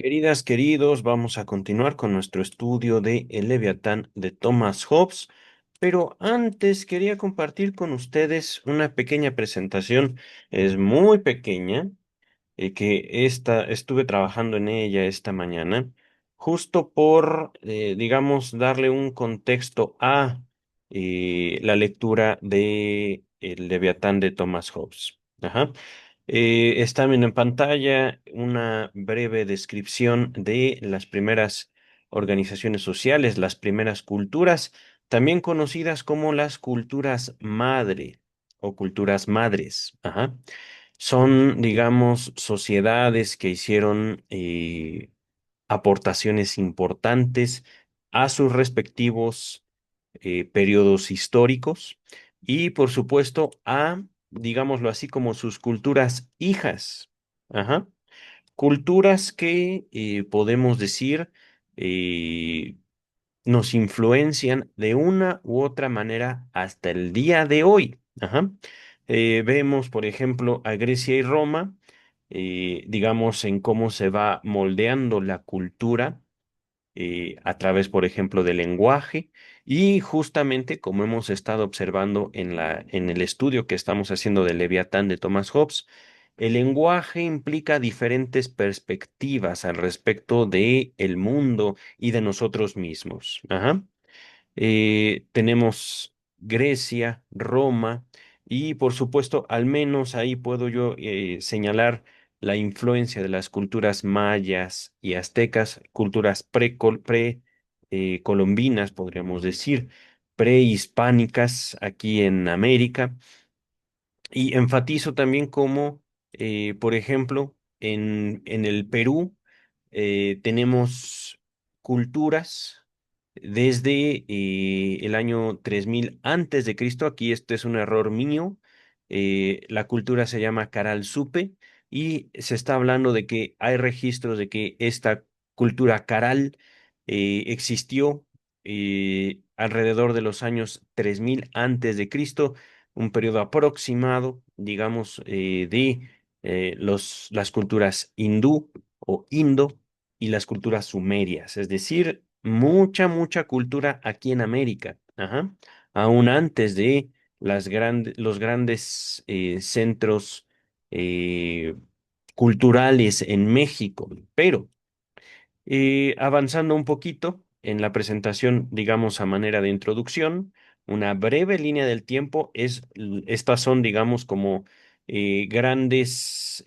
Queridas, queridos, vamos a continuar con nuestro estudio de El Leviatán de Thomas Hobbes, pero antes quería compartir con ustedes una pequeña presentación. Es muy pequeña, estuve trabajando en ella esta mañana, justo por, digamos, darle un contexto a la lectura de El Leviatán de Thomas Hobbes. Ajá. Está viendo en pantalla una breve descripción de las primeras organizaciones sociales, las primeras culturas, también conocidas como las culturas madre o culturas madres. Ajá. Son, digamos, sociedades que hicieron aportaciones importantes a sus respectivos periodos históricos y, por supuesto, a, digámoslo así, como sus culturas hijas. Ajá. Culturas que podemos decir eh, nos influencian de una u otra manera hasta el día de hoy. Ajá. Vemos, por ejemplo, a Grecia y Roma, digamos, en cómo se va moldeando la cultura a través, por ejemplo, del lenguaje y justamente como hemos estado observando en el estudio que estamos haciendo del Leviatán de Thomas Hobbes, el lenguaje implica diferentes perspectivas al respecto de el mundo y de nosotros mismos. Ajá. Tenemos Grecia, Roma y por supuesto, al menos ahí puedo yo señalar la influencia de las culturas mayas y aztecas, culturas colombinas, podríamos decir, prehispánicas aquí en América. Y enfatizo también como, por ejemplo, en el Perú tenemos culturas desde el año 3000 antes de Cristo. Aquí este es un error mío. La cultura se llama Caral Supe y se está hablando de que hay registros de que esta cultura Caral existió alrededor de los años 3000 antes de Cristo, un periodo aproximado, digamos, de las culturas hindú o indo y las culturas sumerias, es decir, mucha cultura aquí en América, ajá, aún antes de los grandes centros eh, culturales en México. Pero avanzando un poquito en la presentación, digamos a manera de introducción, una breve línea del tiempo estas son, digamos, como grandes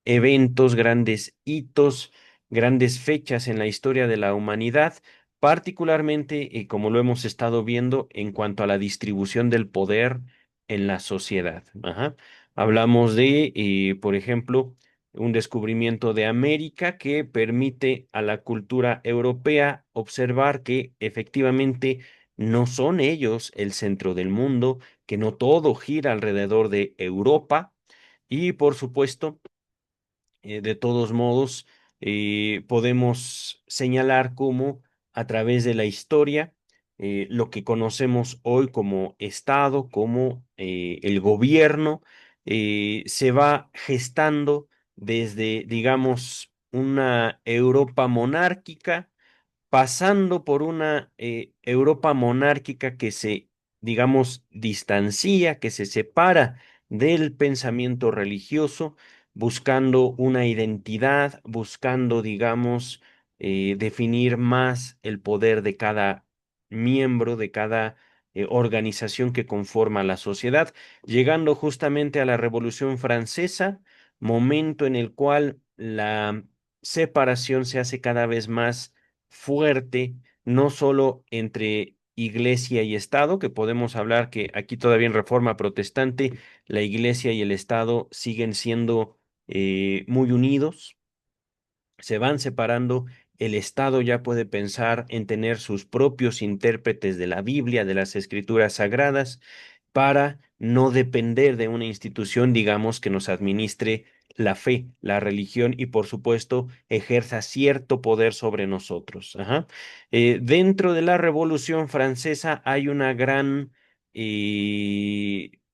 eventos, grandes hitos, grandes fechas en la historia de la humanidad, particularmente, como lo hemos estado viendo, en cuanto a la distribución del poder en la sociedad. Ajá. Hablamos de, por ejemplo, un descubrimiento de América que permite a la cultura europea observar que efectivamente no son ellos el centro del mundo, que no todo gira alrededor de Europa y por supuesto de todos modos, podemos señalar cómo a través de la historia, lo que conocemos hoy como Estado, como el gobierno, se va gestando desde, digamos, una Europa monárquica pasando por una Europa monárquica que se, digamos, distancia, que se separa del pensamiento religioso, buscando una identidad, buscando, digamos, definir más el poder de cada miembro, de cada organización que conforma la sociedad, llegando justamente a la Revolución Francesa, momento en el cual la separación se hace cada vez más fuerte, no solo entre iglesia y Estado, que podemos hablar que aquí todavía en Reforma Protestante la iglesia y el Estado siguen siendo muy unidos, se van separando, el Estado ya puede pensar en tener sus propios intérpretes de la Biblia, de las Escrituras Sagradas, para no depender de una institución, digamos, que nos administre la fe, la religión y, por supuesto, ejerza cierto poder sobre nosotros. Ajá. Dentro de la Revolución Francesa hay una gran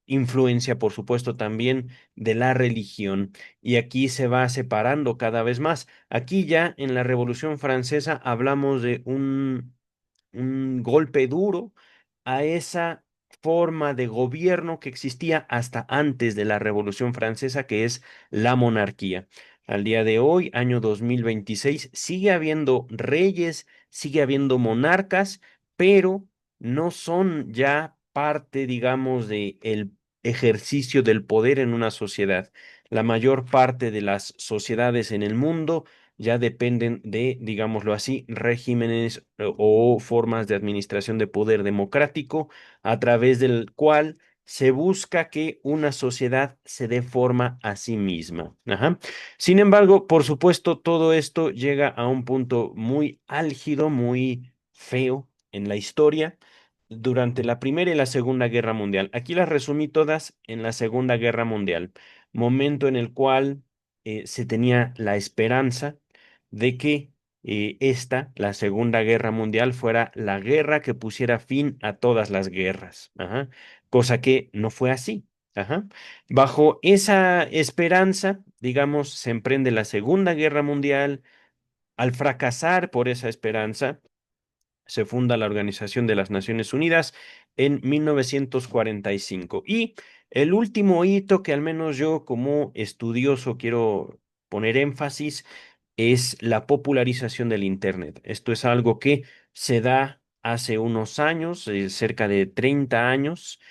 influencia, por supuesto, también de la religión. Y aquí se va separando cada vez más. Aquí ya en la Revolución Francesa hablamos de un golpe duro a esa forma de gobierno que existía hasta antes de la Revolución Francesa, que es la monarquía. Al día de hoy, año 2026, sigue habiendo reyes, sigue habiendo monarcas, pero no son ya parte, digamos, de el ejercicio del poder en una sociedad. La mayor parte de las sociedades en el mundo ya dependen de, digámoslo así, regímenes o formas de administración de poder democrático a través del cual se busca que una sociedad se dé forma a sí misma. Ajá. Sin embargo, por supuesto, todo esto llega a un punto muy álgido, muy feo en la historia durante la Primera y la Segunda Guerra Mundial. Aquí las resumí todas en la Segunda Guerra Mundial, momento en el cual se tenía la esperanza de que la Segunda Guerra Mundial, fuera la guerra que pusiera fin a todas las guerras. Ajá. Cosa que no fue así. Ajá. Bajo esa esperanza, digamos, se emprende la Segunda Guerra Mundial. Al fracasar por esa esperanza, se funda la Organización de las Naciones Unidas en 1945. Y el último hito que al menos yo como estudioso quiero poner énfasis es la popularización del Internet. Esto es algo que se da hace unos años, cerca de 30 años,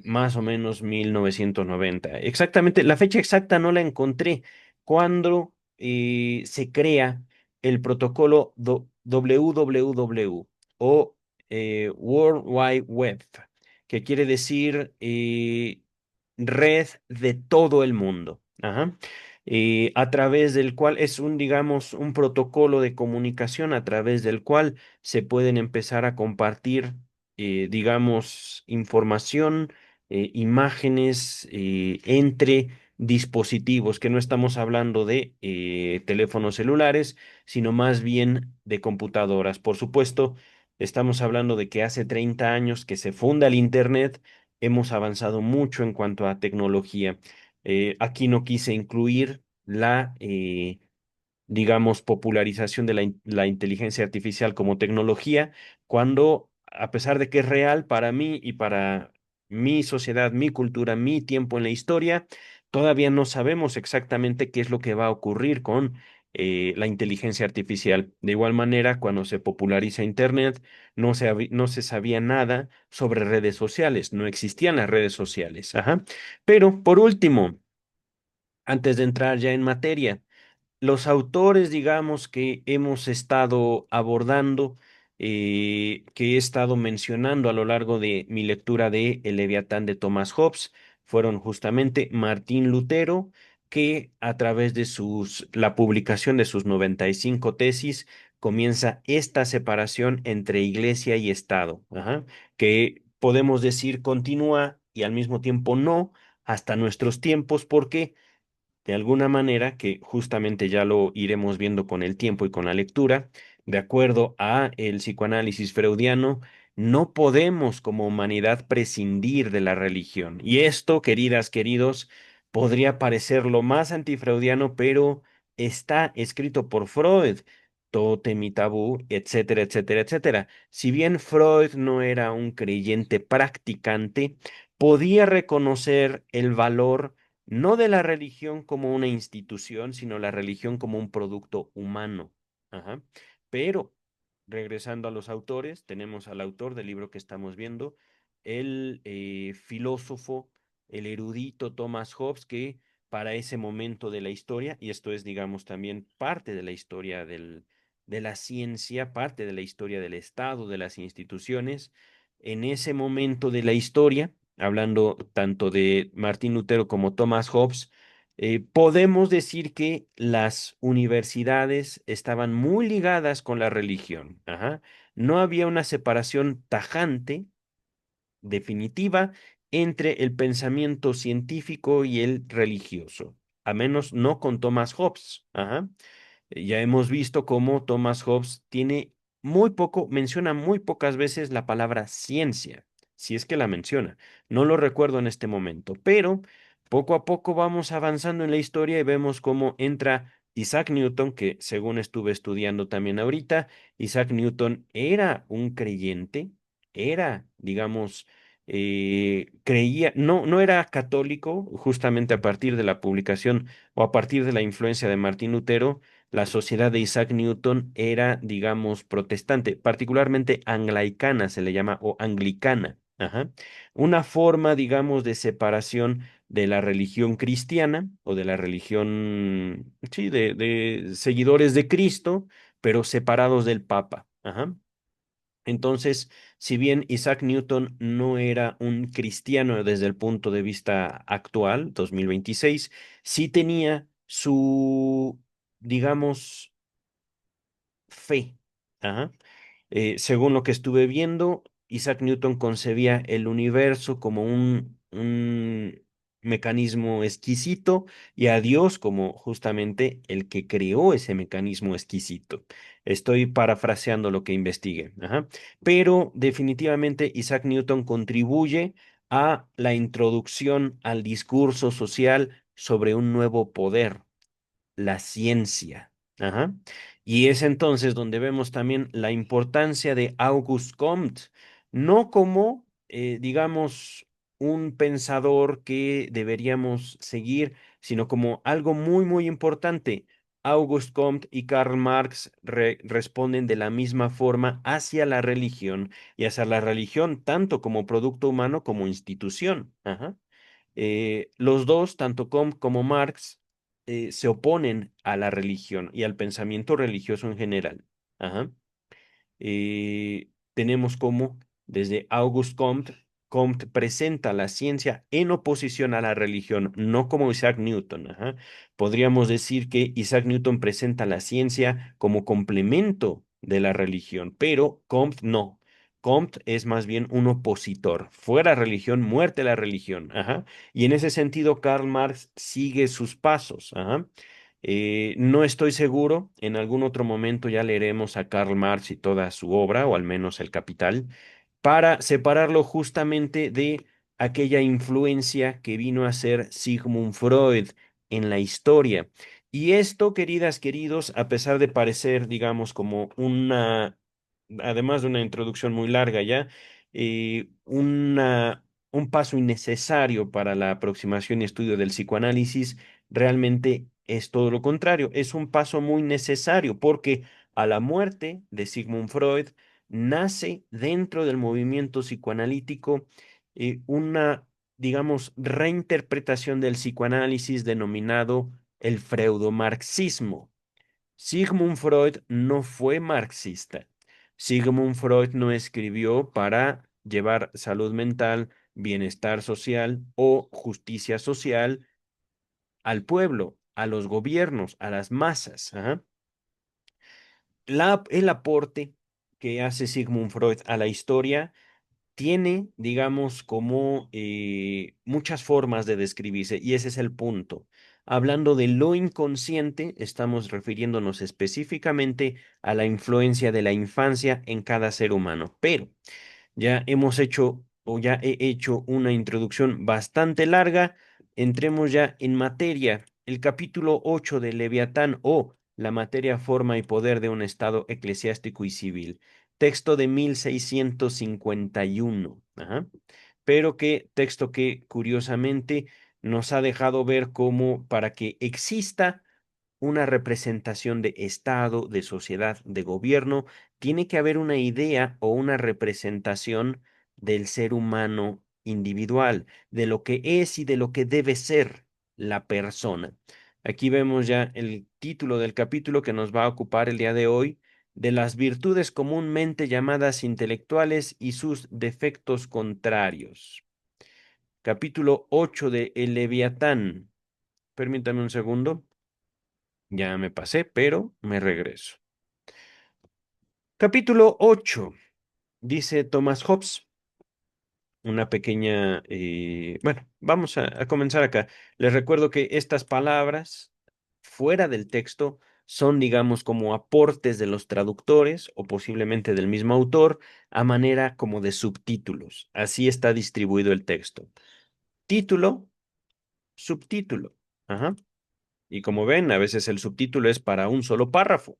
más o menos 1990. Exactamente, la fecha exacta no la encontré, cuando se crea el protocolo WWW o World Wide Web, que quiere decir red de todo el mundo. Ajá. A través del cual es un, digamos, un protocolo de comunicación a través del cual se pueden empezar a compartir, digamos, información, imágenes entre dispositivos, que no estamos hablando de teléfonos celulares, sino más bien de computadoras. Por supuesto, estamos hablando de que hace 30 años que se funda el Internet, hemos avanzado mucho en cuanto a tecnología. Aquí no quise incluir digamos, popularización de la inteligencia artificial como tecnología, cuando, a pesar de que es real para mí y para mi sociedad, mi cultura, mi tiempo en la historia, todavía no sabemos exactamente qué es lo que va a ocurrir con la inteligencia artificial. De igual manera, cuando se populariza Internet, no se sabía nada sobre redes sociales, no existían las redes sociales. Ajá. Pero, por último, antes de entrar ya en materia, los autores, digamos, que hemos estado abordando, que he estado mencionando a lo largo de mi lectura de El Leviatán de Thomas Hobbes, fueron justamente Martín Lutero, que a través de la publicación de sus 95 tesis, comienza esta separación entre iglesia y Estado, ajá, que podemos decir continúa y al mismo tiempo no, hasta nuestros tiempos, porque de alguna manera, que justamente ya lo iremos viendo con el tiempo y con la lectura, de acuerdo a el psicoanálisis freudiano, no podemos como humanidad prescindir de la religión. Y esto, queridas, queridos, podría parecer lo más antifreudiano, pero está escrito por Freud. Tótem y tabú, etcétera, etcétera, etcétera. Si bien Freud no era un creyente practicante, podía reconocer el valor no de la religión como una institución, sino la religión como un producto humano. Ajá. Pero, regresando a los autores, tenemos al autor del libro que estamos viendo, el filósofo, el erudito Thomas Hobbes, que para ese momento de la historia, y esto es, digamos, también parte de la historia de la ciencia, parte de la historia del Estado, de las instituciones, en ese momento de la historia, hablando tanto de Martín Lutero como Thomas Hobbes, podemos decir que las universidades estaban muy ligadas con la religión. Ajá. No había una separación tajante, definitiva, entre el pensamiento científico y el religioso, a menos no con Thomas Hobbes. Ajá. Ya hemos visto cómo Thomas Hobbes tiene muy poco, menciona muy pocas veces la palabra ciencia. si es que la menciona. No lo recuerdo en este momento, pero poco a poco vamos avanzando en la historia y vemos cómo entra Isaac Newton, que según estuve estudiando también ahorita, Isaac Newton era un creyente, era, digamos, creía, no era católico, justamente a partir de la publicación o a partir de la influencia de Martín Lutero, la sociedad de Isaac Newton era, digamos, protestante, particularmente anglicana se le llama, o anglicana. Ajá. Una forma, digamos, de separación de la religión cristiana o de la religión, sí, de seguidores de Cristo, pero separados del Papa. Ajá. Entonces, si bien Isaac Newton no era un cristiano desde el punto de vista actual, 2026, sí tenía su, digamos, fe. Ajá. Según lo que estuve viendo, Isaac Newton concebía el universo como un mecanismo exquisito y a Dios como justamente el que creó ese mecanismo exquisito. Estoy parafraseando lo que investigué. Ajá. Pero definitivamente Isaac Newton contribuye a la introducción al discurso social sobre un nuevo poder, la ciencia. Ajá. Y es entonces donde vemos también la importancia de Auguste Comte, no como, digamos, un pensador que deberíamos seguir, sino como algo muy, muy importante. Auguste Comte y Karl Marx responden de la misma forma hacia la religión y hacia la religión tanto como producto humano como institución. Ajá. Los dos, tanto Comte como Marx, se oponen a la religión y al pensamiento religioso en general. Ajá. Tenemos como desde Auguste Comte, Comte presenta la ciencia en oposición a la religión, no como Isaac Newton. Ajá. Podríamos decir que Isaac Newton presenta la ciencia como complemento de la religión, pero Comte no. Comte es más bien un opositor. Fuera religión, muerte la religión. Ajá. Y en ese sentido, Karl Marx sigue sus pasos. Ajá. No estoy seguro, en algún otro momento ya leeremos a Karl Marx y toda su obra, o al menos El Capital, para separarlo justamente de aquella influencia que vino a ser Sigmund Freud en la historia. Y esto, queridas, queridos, a pesar de parecer, digamos, como una, además de una introducción muy larga ya, un paso innecesario para la aproximación y estudio del psicoanálisis, realmente es todo lo contrario, es un paso muy necesario porque a la muerte de Sigmund Freud, nace dentro del movimiento psicoanalítico una, digamos, reinterpretación del psicoanálisis denominado el freudomarxismo. Sigmund Freud no fue marxista. Sigmund Freud no escribió para llevar salud mental, bienestar social o justicia social al pueblo, a los gobiernos, a las masas. Ajá. El aporte que hace Sigmund Freud a la historia tiene, digamos, como muchas formas de describirse, y ese es el punto. Hablando de lo inconsciente, estamos refiriéndonos específicamente a la influencia de la infancia en cada ser humano, pero ya hemos hecho o ya he hecho una introducción bastante larga. Entremos ya en materia. El capítulo 8 de Leviatán o la materia, forma y poder de un Estado eclesiástico y civil. Texto de 1651. Ajá. Pero que texto que curiosamente nos ha dejado ver cómo para que exista una representación de Estado, de sociedad, de gobierno, tiene que haber una idea o una representación del ser humano individual, de lo que es y de lo que debe ser la persona. Aquí vemos ya el título del capítulo que nos va a ocupar el día de hoy, de las virtudes comúnmente llamadas intelectuales y sus defectos contrarios. Capítulo 8 de El Leviatán. Permítame un segundo. Ya me pasé, pero me regreso. Capítulo 8. Dice Thomas Hobbes, una pequeña... bueno, vamos a comenzar acá. Les recuerdo que estas palabras, fuera del texto, son, digamos, como aportes de los traductores o posiblemente del mismo autor a manera como de subtítulos. Así está distribuido el texto. Título, subtítulo. Ajá. Y como ven, a veces el subtítulo es para un solo párrafo.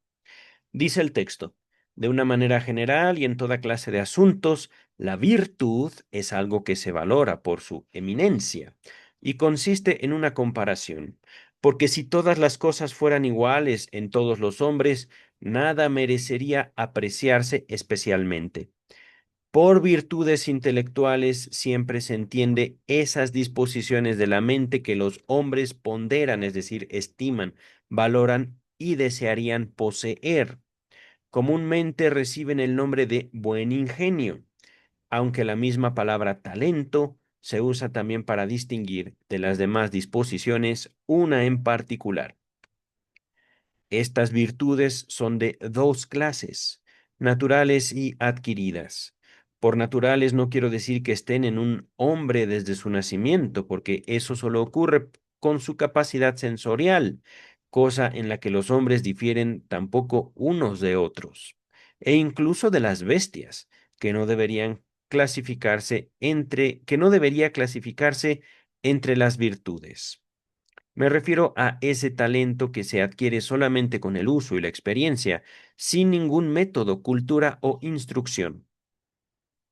Dice el texto, de una manera general y en toda clase de asuntos, la virtud es algo que se valora por su eminencia y consiste en una comparación, porque si todas las cosas fueran iguales en todos los hombres, nada merecería apreciarse especialmente. Por virtudes intelectuales siempre se entiende esas disposiciones de la mente que los hombres ponderan, es decir, estiman, valoran y desearían poseer. Comúnmente reciben el nombre de buen ingenio, aunque la misma palabra talento se usa también para distinguir de las demás disposiciones una en particular. Estas virtudes son de dos clases, naturales y adquiridas. Por naturales no quiero decir que estén en un hombre desde su nacimiento, porque eso solo ocurre con su capacidad sensorial, cosa en la que los hombres difieren tampoco unos de otros, e incluso de las bestias, que no deberían que no debería clasificarse entre las virtudes. Me refiero a ese talento que se adquiere solamente con el uso y la experiencia, sin ningún método, cultura o instrucción.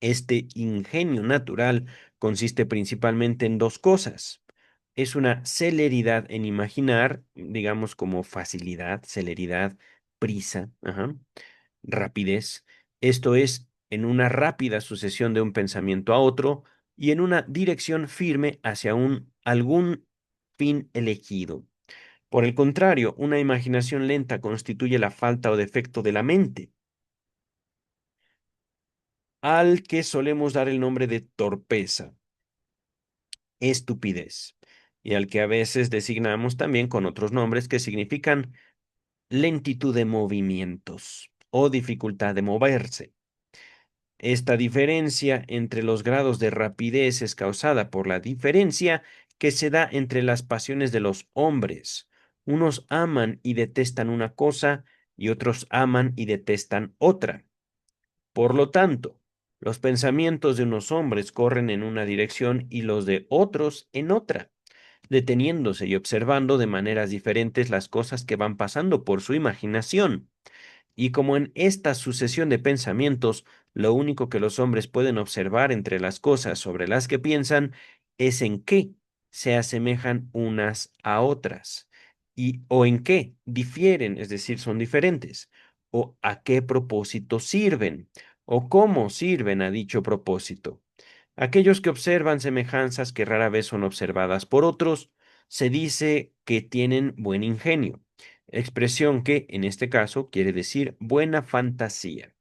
Este ingenio natural consiste principalmente en dos cosas. Es una celeridad en imaginar, digamos como facilidad, celeridad, prisa, ajá, rapidez. Esto es, en una rápida sucesión de un pensamiento a otro y en una dirección firme hacia algún fin elegido. Por el contrario, una imaginación lenta constituye la falta o defecto de la mente, al que solemos dar el nombre de torpeza, estupidez, y al que a veces designamos también con otros nombres que significan lentitud de movimientos o dificultad de moverse. Esta diferencia entre los grados de rapidez es causada por la diferencia que se da entre las pasiones de los hombres. Unos aman y detestan una cosa y otros aman y detestan otra. Por lo tanto, los pensamientos de unos hombres corren en una dirección y los de otros en otra, deteniéndose y observando de maneras diferentes las cosas que van pasando por su imaginación. Y como en esta sucesión de pensamientos, lo único que los hombres pueden observar entre las cosas sobre las que piensan es en qué se asemejan unas a otras, y o en qué difieren, es decir, son diferentes, o a qué propósito sirven, o cómo sirven a dicho propósito. Aquellos que observan semejanzas que rara vez son observadas por otros, se dice que tienen buen ingenio, expresión que en este caso quiere decir buena fantasía.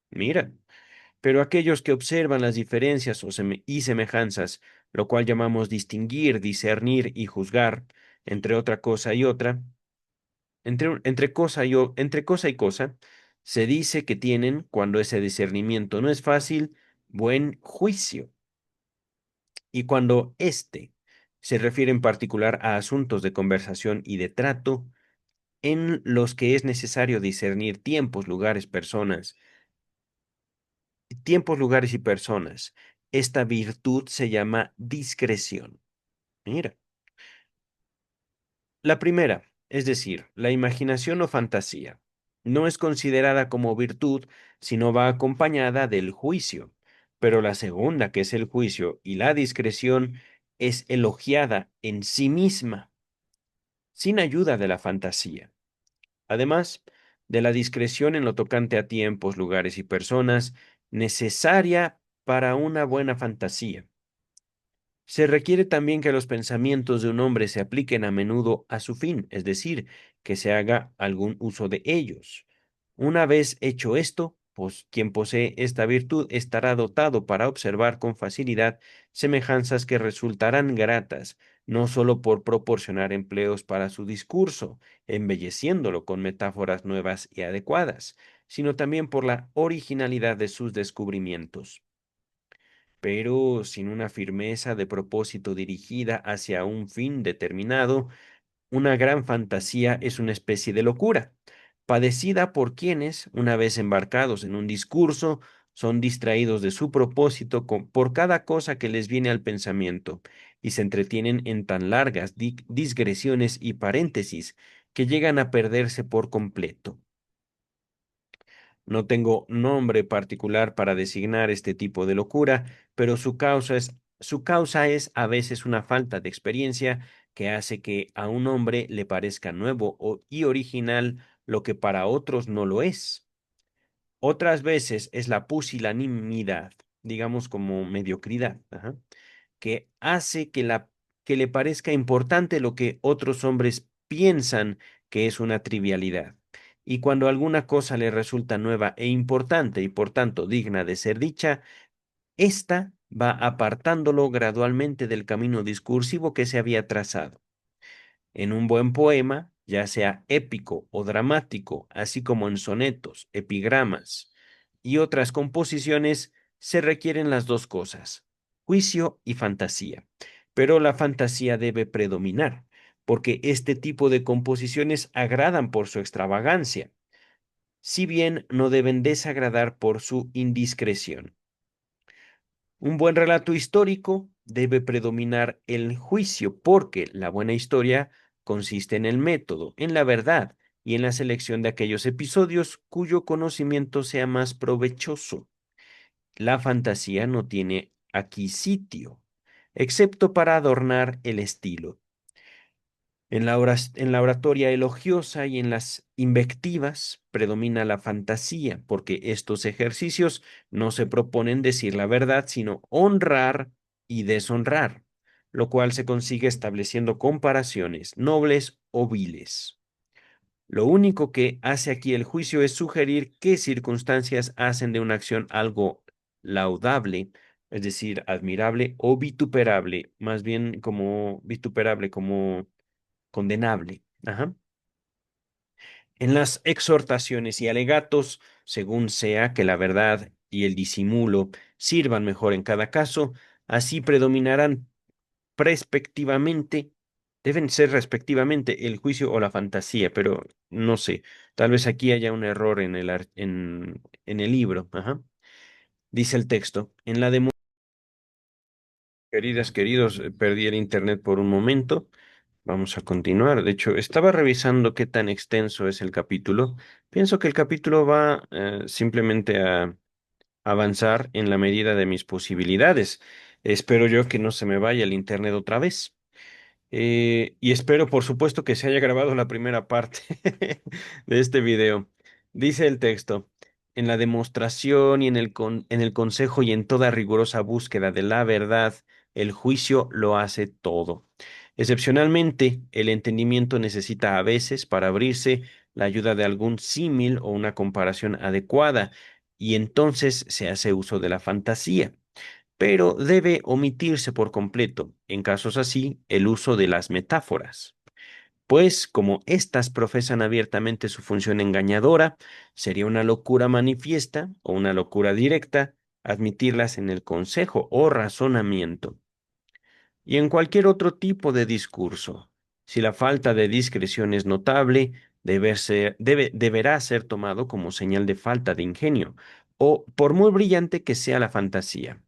Mira, pero aquellos que observan las diferencias y semejanzas, lo cual llamamos distinguir, discernir y juzgar, entre otra cosa y otra, entre cosa y cosa, se dice que tienen, cuando ese discernimiento no es fácil, buen juicio. Y cuando éste se refiere en particular a asuntos de conversación y de trato, en los que es necesario discernir tiempos, lugares y personas. Esta virtud se llama discreción. Mira, la primera, es decir, la imaginación o fantasía, no es considerada como virtud si no va acompañada del juicio, pero la segunda, que es el juicio y la discreción, es elogiada en sí misma, sin ayuda de la fantasía. Además de la discreción en lo tocante a tiempos, lugares y personas, necesaria para una buena fantasía. Se requiere también que los pensamientos de un hombre se apliquen a menudo a su fin, es decir, que se haga algún uso de ellos. Una vez hecho esto, pues quien posee esta virtud estará dotado para observar con facilidad semejanzas que resultarán gratas, no sólo por proporcionar empleos para su discurso, embelleciéndolo con metáforas nuevas y adecuadas, sino también por la originalidad de sus descubrimientos, pero sin una firmeza de propósito dirigida hacia un fin determinado. Una gran fantasía es una especie de locura, padecida por quienes, una vez embarcados en un discurso, son distraídos de su propósito por cada cosa que les viene al pensamiento y se entretienen en tan largas digresiones y paréntesis que llegan a perderse por completo. No tengo nombre particular para designar este tipo de locura, pero su causa es a veces una falta de experiencia que hace que a un hombre le parezca nuevo y original lo que para otros no lo es. Otras veces es la pusilanimidad, digamos como mediocridad, ajá, que hace que le parezca importante lo que otros hombres piensan que es una trivialidad. Y cuando alguna cosa le resulta nueva e importante y por tanto digna de ser dicha, ésta va apartándolo gradualmente del camino discursivo que se había trazado. En un buen poema, ya sea épico o dramático, así como en sonetos, epigramas y otras composiciones, se requieren las dos cosas, juicio y fantasía. Pero la fantasía debe predominar, porque este tipo de composiciones agradan por su extravagancia, si bien no deben desagradar por su indiscreción. Un buen relato histórico debe predominar el juicio, porque la buena historia consiste en el método, en la verdad y en la selección de aquellos episodios cuyo conocimiento sea más provechoso. La fantasía no tiene aquí sitio, excepto para adornar el estilo. En la oratoria elogiosa y en las invectivas predomina la fantasía, porque estos ejercicios no se proponen decir la verdad, sino honrar y deshonrar, lo cual se consigue estableciendo comparaciones nobles o viles. Lo único que hace aquí el juicio es sugerir qué circunstancias hacen de una acción algo laudable, es decir, admirable o vituperable, más bien como vituperable, como condenable. Ajá. En las exhortaciones y alegatos, según sea que la verdad y el disimulo sirvan mejor en cada caso, así predominarán respectivamente, deben ser respectivamente el juicio o la fantasía, pero no sé, tal vez aquí haya un error en el libro. Ajá. Dice el texto, en la demo, queridas, queridos, perdí el internet por un momento. Vamos a continuar. De hecho, estaba revisando qué tan extenso es el capítulo. Pienso que el capítulo va simplemente a avanzar en la medida de mis posibilidades. Espero yo que no se me vaya el internet otra vez. Y espero, por supuesto, que se haya grabado la primera parte de este video. Dice el texto, en la demostración y en el consejo y en toda rigurosa búsqueda de la verdad, el juicio lo hace todo. Excepcionalmente, el entendimiento necesita a veces, para abrirse, la ayuda de algún símil o una comparación adecuada, y entonces se hace uso de la fantasía, pero debe omitirse por completo, en casos así, el uso de las metáforas. Pues como éstas profesan abiertamente su función engañadora, sería una locura manifiesta o una locura directa admitirlas en el consejo o razonamiento y en cualquier otro tipo de discurso. Si la falta de discreción es notable, deberá ser tomado como señal de falta de ingenio, o por muy brillante que sea la fantasía.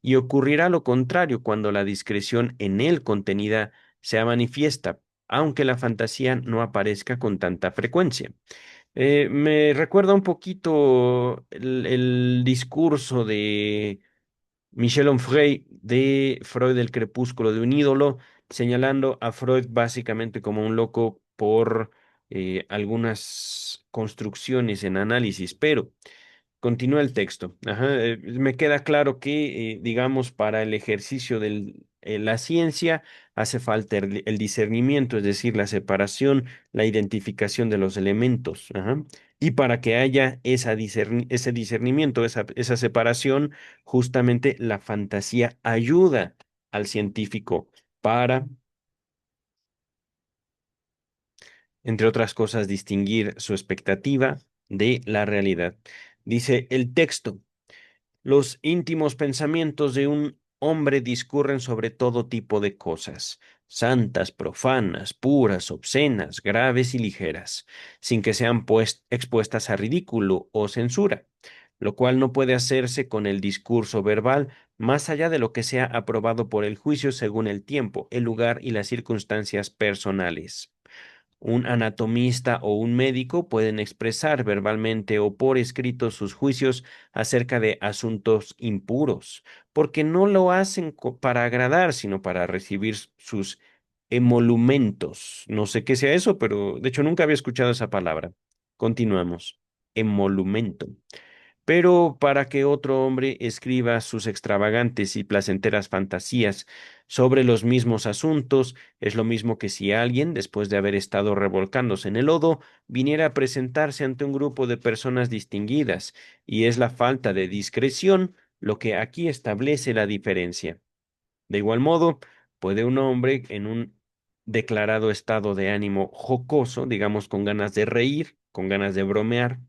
Y ocurrirá lo contrario cuando la discreción en él contenida sea manifiesta, aunque la fantasía no aparezca con tanta frecuencia. Me recuerda un poquito el discurso de Michel Onfray de Freud, el crepúsculo de un ídolo, señalando a Freud básicamente como un loco por algunas construcciones en análisis, pero continúa el texto. Ajá, me queda claro que, digamos, para el ejercicio de la ciencia hace falta el discernimiento, es decir, la separación, la identificación de los elementos. Ajá. Y para que haya ese discernimiento, esa separación, justamente la fantasía ayuda al científico para, entre otras cosas, distinguir su expectativa de la realidad. Dice el texto. Los íntimos pensamientos de un hombre discurren sobre todo tipo de cosas, santas, profanas, puras, obscenas, graves y ligeras, sin que sean expuestas a ridículo o censura, lo cual no puede hacerse con el discurso verbal más allá de lo que sea aprobado por el juicio según el tiempo, el lugar y las circunstancias personales. Un anatomista o un médico pueden expresar verbalmente o por escrito sus juicios acerca de asuntos impuros, porque no lo hacen para agradar, sino para recibir sus emolumentos. No sé qué sea eso, pero de hecho nunca había escuchado esa palabra. Continuamos. Emolumento. Pero para que otro hombre escriba sus extravagantes y placenteras fantasías sobre los mismos asuntos, es lo mismo que si alguien, después de haber estado revolcándose en el lodo, viniera a presentarse ante un grupo de personas distinguidas, y es la falta de discreción lo que aquí establece la diferencia. De igual modo, puede un hombre en un declarado estado de ánimo jocoso, digamos con ganas de reír, con ganas de bromear,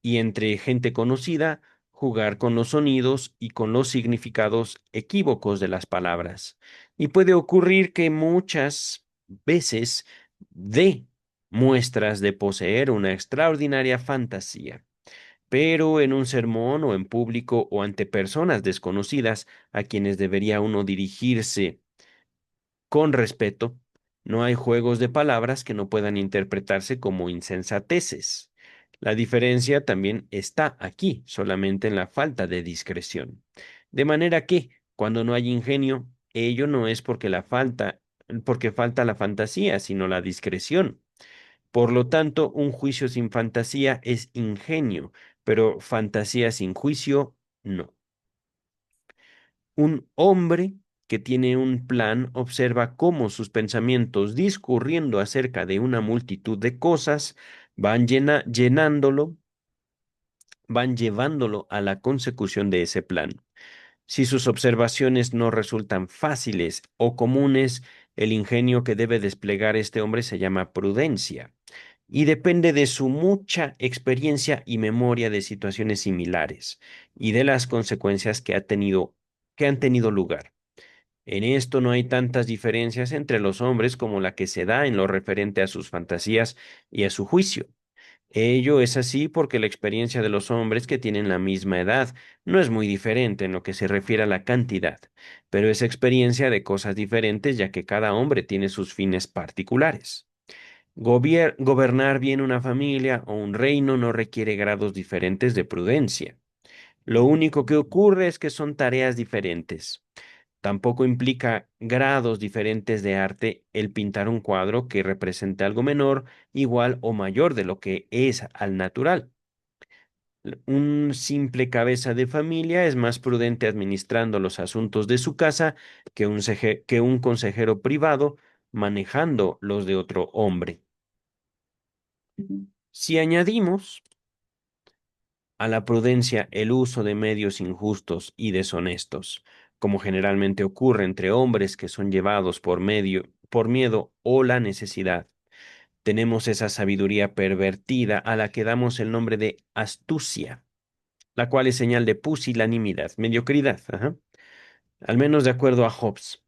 y entre gente conocida, jugar con los sonidos y con los significados equívocos de las palabras. Y puede ocurrir que muchas veces dé muestras de poseer una extraordinaria fantasía, pero en un sermón o en público o ante personas desconocidas a quienes debería uno dirigirse con respeto, no hay juegos de palabras que no puedan interpretarse como insensateces. La diferencia también está aquí, solamente en la falta de discreción. De manera que, cuando no hay ingenio, ello no es porque falta la fantasía, sino la discreción. Por lo tanto, un juicio sin fantasía es ingenio, pero fantasía sin juicio, no. Un hombre que tiene un plan observa cómo sus pensamientos discurriendo acerca de una multitud de cosas van llevándolo a la consecución de ese plan. Si sus observaciones no resultan fáciles o comunes, el ingenio que debe desplegar este hombre se llama prudencia y depende de su mucha experiencia y memoria de situaciones similares y de las consecuencias que han tenido lugar. En esto no hay tantas diferencias entre los hombres como la que se da en lo referente a sus fantasías y a su juicio. Ello es así porque la experiencia de los hombres que tienen la misma edad no es muy diferente en lo que se refiere a la cantidad, pero es experiencia de cosas diferentes ya que cada hombre tiene sus fines particulares. Gobernar bien una familia o un reino no requiere grados diferentes de prudencia. Lo único que ocurre es que son tareas diferentes. Tampoco implica grados diferentes de arte el pintar un cuadro que represente algo menor, igual o mayor de lo que es al natural. Un simple cabeza de familia es más prudente administrando los asuntos de su casa que un consejero privado manejando los de otro hombre. Si añadimos a la prudencia el uso de medios injustos y deshonestos, como generalmente ocurre entre hombres que son llevados por miedo o la necesidad. Tenemos esa sabiduría pervertida a la que damos el nombre de astucia, la cual es señal de pusilanimidad, mediocridad, ajá, al menos de acuerdo a Hobbes.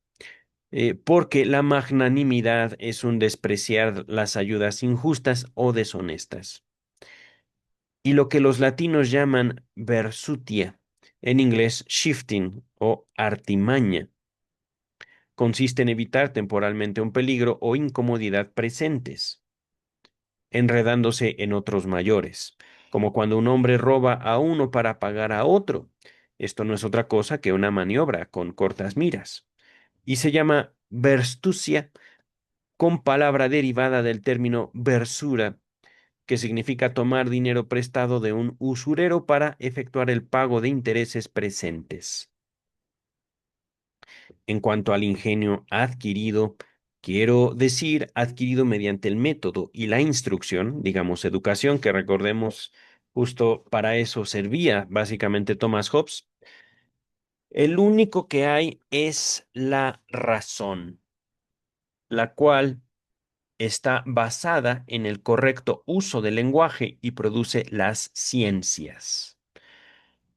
Porque la magnanimidad es un despreciar las ayudas injustas o deshonestas y lo que los latinos llaman versutia, en inglés shifting o artimaña, consiste en evitar temporalmente un peligro o incomodidad presentes, enredándose en otros mayores, como cuando un hombre roba a uno para pagar a otro. Esto no es otra cosa que una maniobra con cortas miras, y se llama verstucia, con palabra derivada del término versura, que significa tomar dinero prestado de un usurero para efectuar el pago de intereses presentes. En cuanto al ingenio adquirido, quiero decir adquirido mediante el método y la instrucción, digamos educación, que recordemos justo para eso servía básicamente Thomas Hobbes. El único que hay es la razón, la cual está basada en el correcto uso del lenguaje y produce las ciencias.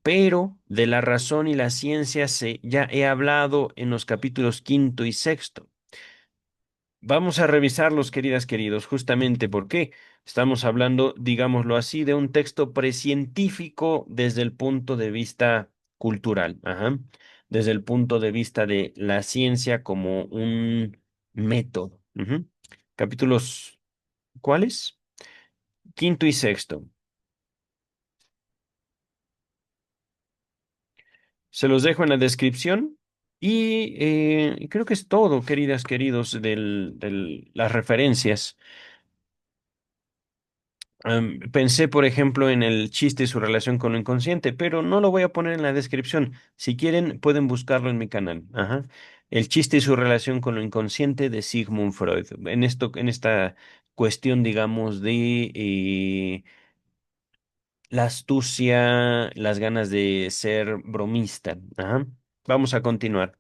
pero de la razón y la ciencia ya he hablado en los capítulos quinto y sexto. Vamos a revisarlos, queridas, queridos, justamente porque estamos hablando, digámoslo así, de un texto precientífico desde el punto de vista cultural, ajá, desde el punto de vista de la ciencia como un método. Ujú. Capítulos, ¿cuáles? Quinto y sexto. Se los dejo en la descripción y creo que es todo, queridas, queridos, las referencias. Pensé, por ejemplo, en el chiste y su relación con lo inconsciente, pero no lo voy a poner en la descripción. Si quieren, pueden buscarlo en mi canal. Ajá. El chiste y su relación con lo inconsciente de Sigmund Freud. En esta cuestión, digamos, de la astucia, las ganas de ser bromista. Ajá. Vamos a continuar.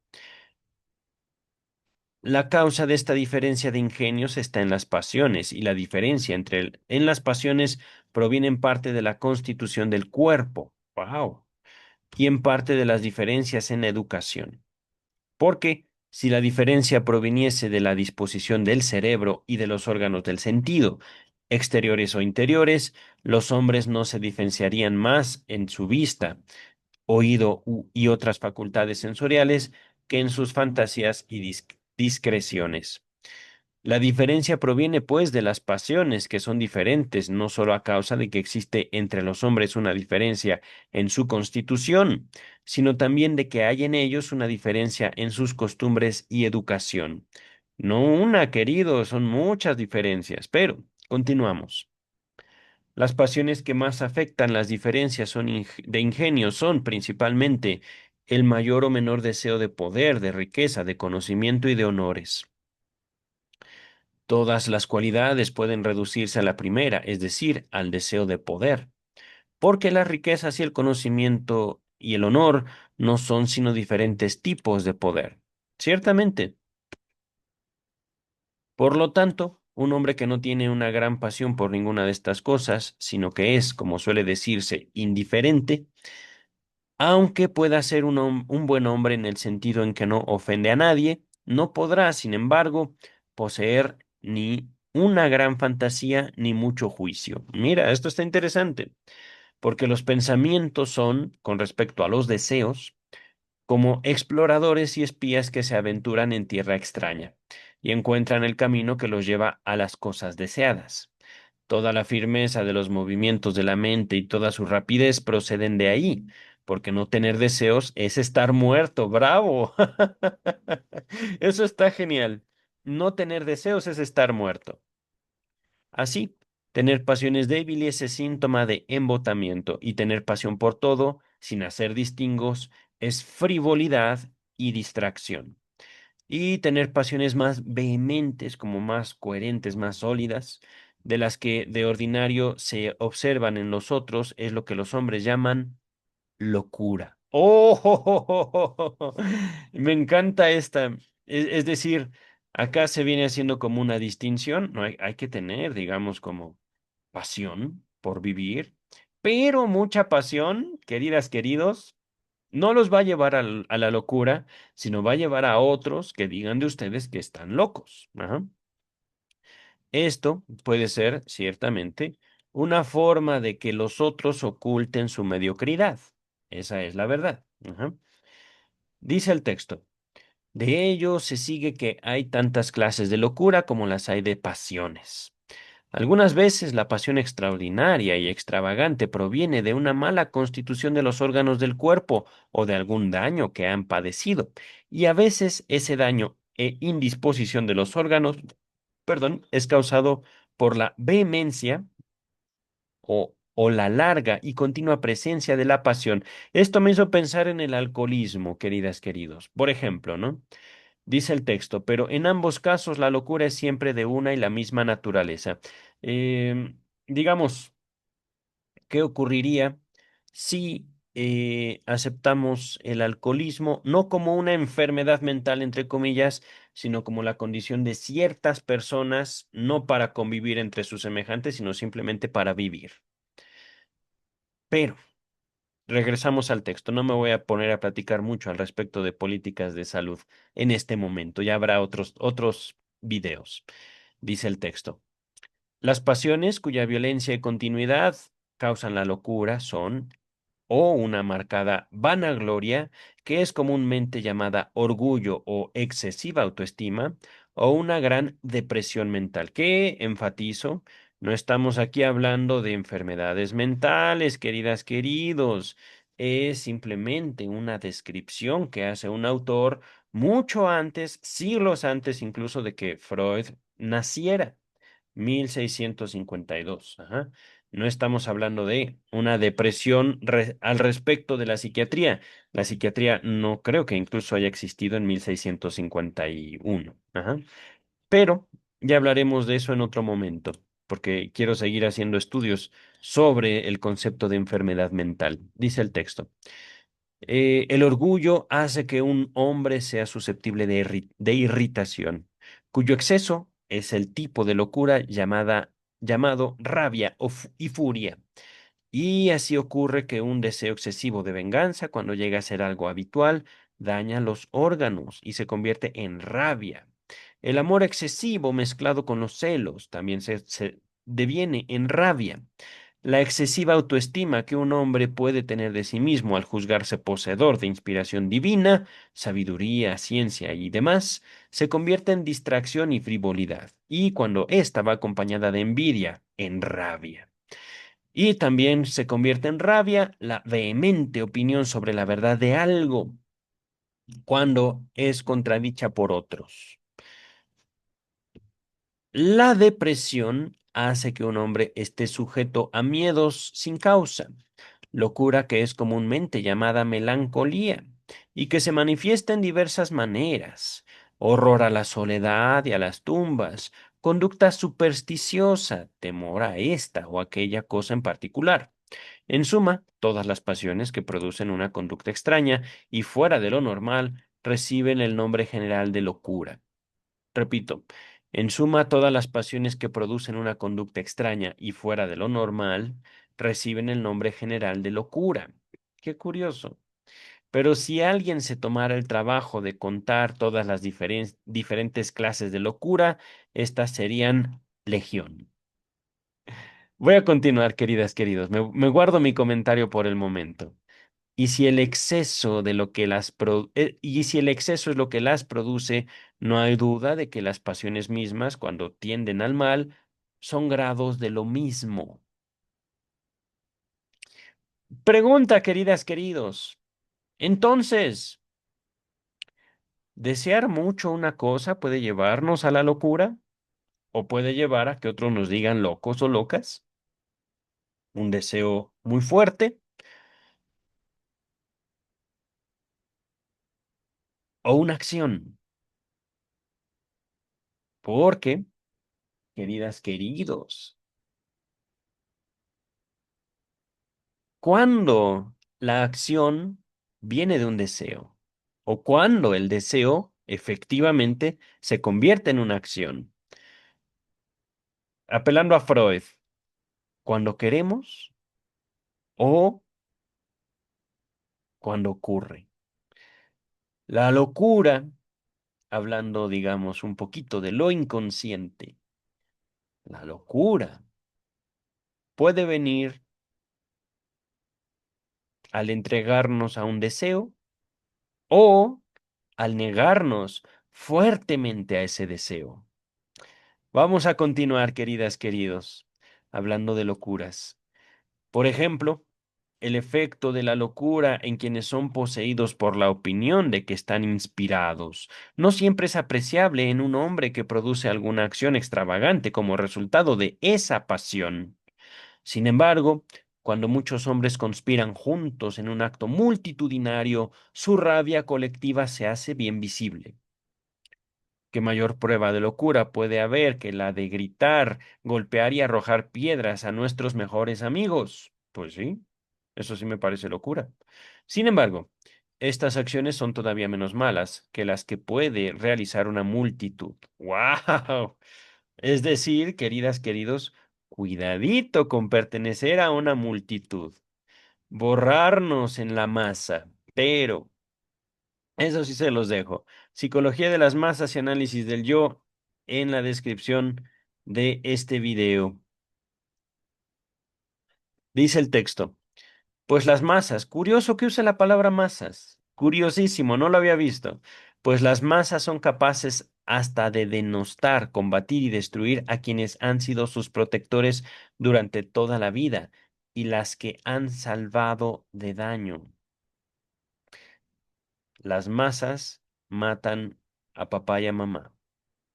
La causa de esta diferencia de ingenios está en las pasiones, y la diferencia en las pasiones proviene en parte de la constitución del cuerpo. Wow. Y en parte de las diferencias en la educación. Porque si la diferencia proviniese de la disposición del cerebro y de los órganos del sentido, exteriores o interiores, los hombres no se diferenciarían más en su vista, oído y otras facultades sensoriales que en sus fantasías y discreciones. La diferencia proviene, pues, de las pasiones, que son diferentes, no solo a causa de que existe entre los hombres una diferencia en su constitución, sino también de que hay en ellos una diferencia en sus costumbres y educación. No una, querido, son muchas diferencias, pero continuamos. Las pasiones que más afectan las diferencias de ingenio son principalmente el mayor o menor deseo de poder, de riqueza, de conocimiento y de honores. Todas las cualidades pueden reducirse a la primera, es decir, al deseo de poder, porque las riquezas y el conocimiento y el honor no son sino diferentes tipos de poder. Ciertamente. Por lo tanto, un hombre que no tiene una gran pasión por ninguna de estas cosas, sino que es, como suele decirse, indiferente, aunque pueda ser un buen hombre en el sentido en que no ofende a nadie, no podrá, sin embargo, poseer ni una gran fantasía ni mucho juicio. Mira, esto está interesante, porque los pensamientos son, con respecto a los deseos, como exploradores y espías que se aventuran en tierra extraña y encuentran el camino que los lleva a las cosas deseadas. Toda la firmeza de los movimientos de la mente y toda su rapidez proceden de ahí, porque no tener deseos es estar muerto. ¡Bravo! Eso está genial. No tener deseos es estar muerto. Así, tener pasiones débiles es síntoma de embotamiento, y tener pasión por todo, sin hacer distingos, es frivolidad y distracción. Y tener pasiones más vehementes, como más coherentes, más sólidas, de las que de ordinario se observan en los otros, es lo que los hombres llaman locura. ¡Oh! Me encanta esta. Es decir, acá se viene haciendo como una distinción. No hay que tener, digamos, como pasión por vivir, pero mucha pasión, queridas, queridos, no los va a llevar a la locura, sino va a llevar a otros que digan de ustedes que están locos. Ajá. Esto puede ser, ciertamente, una forma de que los otros oculten su mediocridad. Esa es la verdad. Ajá. Dice el texto. De ello se sigue que hay tantas clases de locura como las hay de pasiones. Algunas veces la pasión extraordinaria y extravagante proviene de una mala constitución de los órganos del cuerpo o de algún daño que han padecido, y a veces ese daño e indisposición de los órganos, perdón, es causado por la vehemencia o la larga y continua presencia de la pasión. Esto me hizo pensar en el alcoholismo, queridas, queridos. Por ejemplo, ¿no? Dice el texto, pero en ambos casos la locura es siempre de una y la misma naturaleza. Digamos, ¿qué ocurriría si aceptamos el alcoholismo no como una enfermedad mental, entre comillas, sino como la condición de ciertas personas, no para convivir entre sus semejantes, sino simplemente para vivir? Pero regresamos al texto. No me voy a poner a platicar mucho al respecto de políticas de salud en este momento. Ya habrá otros videos. Dice el texto. Las pasiones cuya violencia y continuidad causan la locura son o una marcada vanagloria, que es comúnmente llamada orgullo o excesiva autoestima, o una gran depresión mental, que, enfatizo, no estamos aquí hablando de enfermedades mentales, queridas, queridos, es simplemente una descripción que hace un autor mucho antes, siglos antes incluso de que Freud naciera. 1652. Ajá. No estamos hablando de una depresión al respecto de la psiquiatría. La psiquiatría no creo que incluso haya existido en 1651. Ajá. Pero ya hablaremos de eso en otro momento, porque quiero seguir haciendo estudios sobre el concepto de enfermedad mental. Dice el texto. El orgullo hace que un hombre sea susceptible de irritación, cuyo exceso es el tipo de locura llamado rabia y furia. Y así ocurre que un deseo excesivo de venganza, cuando llega a ser algo habitual, daña los órganos y se convierte en rabia. El amor excesivo mezclado con los celos también se deviene en rabia. La excesiva autoestima que un hombre puede tener de sí mismo al juzgarse poseedor de inspiración divina, sabiduría, ciencia y demás, se convierte en distracción y frivolidad, y cuando ésta va acompañada de envidia, en rabia. Y también se convierte en rabia la vehemente opinión sobre la verdad de algo, cuando es contradicha por otros. La depresión hace que un hombre esté sujeto a miedos sin causa, locura que es comúnmente llamada melancolía y que se manifiesta en diversas maneras: horror a la soledad y a las tumbas, conducta supersticiosa, temor a esta o aquella cosa en particular. En suma, todas las pasiones que producen una conducta extraña y fuera de lo normal reciben el nombre general de locura. Repito, en suma, todas las pasiones que producen una conducta extraña y fuera de lo normal reciben el nombre general de locura. Qué curioso. Pero si alguien se tomara el trabajo de contar todas las diferentes clases de locura, estas serían legión. Voy a continuar, queridas, queridos. Me guardo mi comentario por el momento. Y si el exceso de lo que y si el exceso es lo que las produce, no hay duda de que las pasiones mismas, cuando tienden al mal, son grados de lo mismo. Pregunta, queridas, queridos. Entonces, ¿desear mucho una cosa puede llevarnos a la locura? ¿O puede llevar a que otros nos digan locos o locas? Un deseo muy fuerte o una acción. Porque, queridas, queridos, cuando la acción viene de un deseo o cuando el deseo efectivamente se convierte en una acción. Apelando a Freud, cuando queremos o cuando ocurre. La locura, hablando, digamos, un poquito de lo inconsciente, la locura puede venir al entregarnos a un deseo o al negarnos fuertemente a ese deseo. Vamos a continuar, queridas, queridos, hablando de locuras. Por ejemplo, el efecto de la locura en quienes son poseídos por la opinión de que están inspirados no siempre es apreciable en un hombre que produce alguna acción extravagante como resultado de esa pasión. Sin embargo, cuando muchos hombres conspiran juntos en un acto multitudinario, su rabia colectiva se hace bien visible. ¿Qué mayor prueba de locura puede haber que la de gritar, golpear y arrojar piedras a nuestros mejores amigos? Pues sí, eso sí me parece locura. Sin embargo, estas acciones son todavía menos malas que las que puede realizar una multitud. ¡Wow! Es decir, queridas, queridos, cuidadito con pertenecer a una multitud. borrarnos en la masa, pero eso sí se los dejo. Psicología de las masas y análisis del yo en la descripción de este video. Dice el texto. Pues las masas, curioso que use la palabra masas, curiosísimo, no lo había visto. Pues las masas son capaces hasta de denostar, combatir y destruir a quienes han sido sus protectores durante toda la vida y las que han salvado de daño. Las masas matan a papá y a mamá.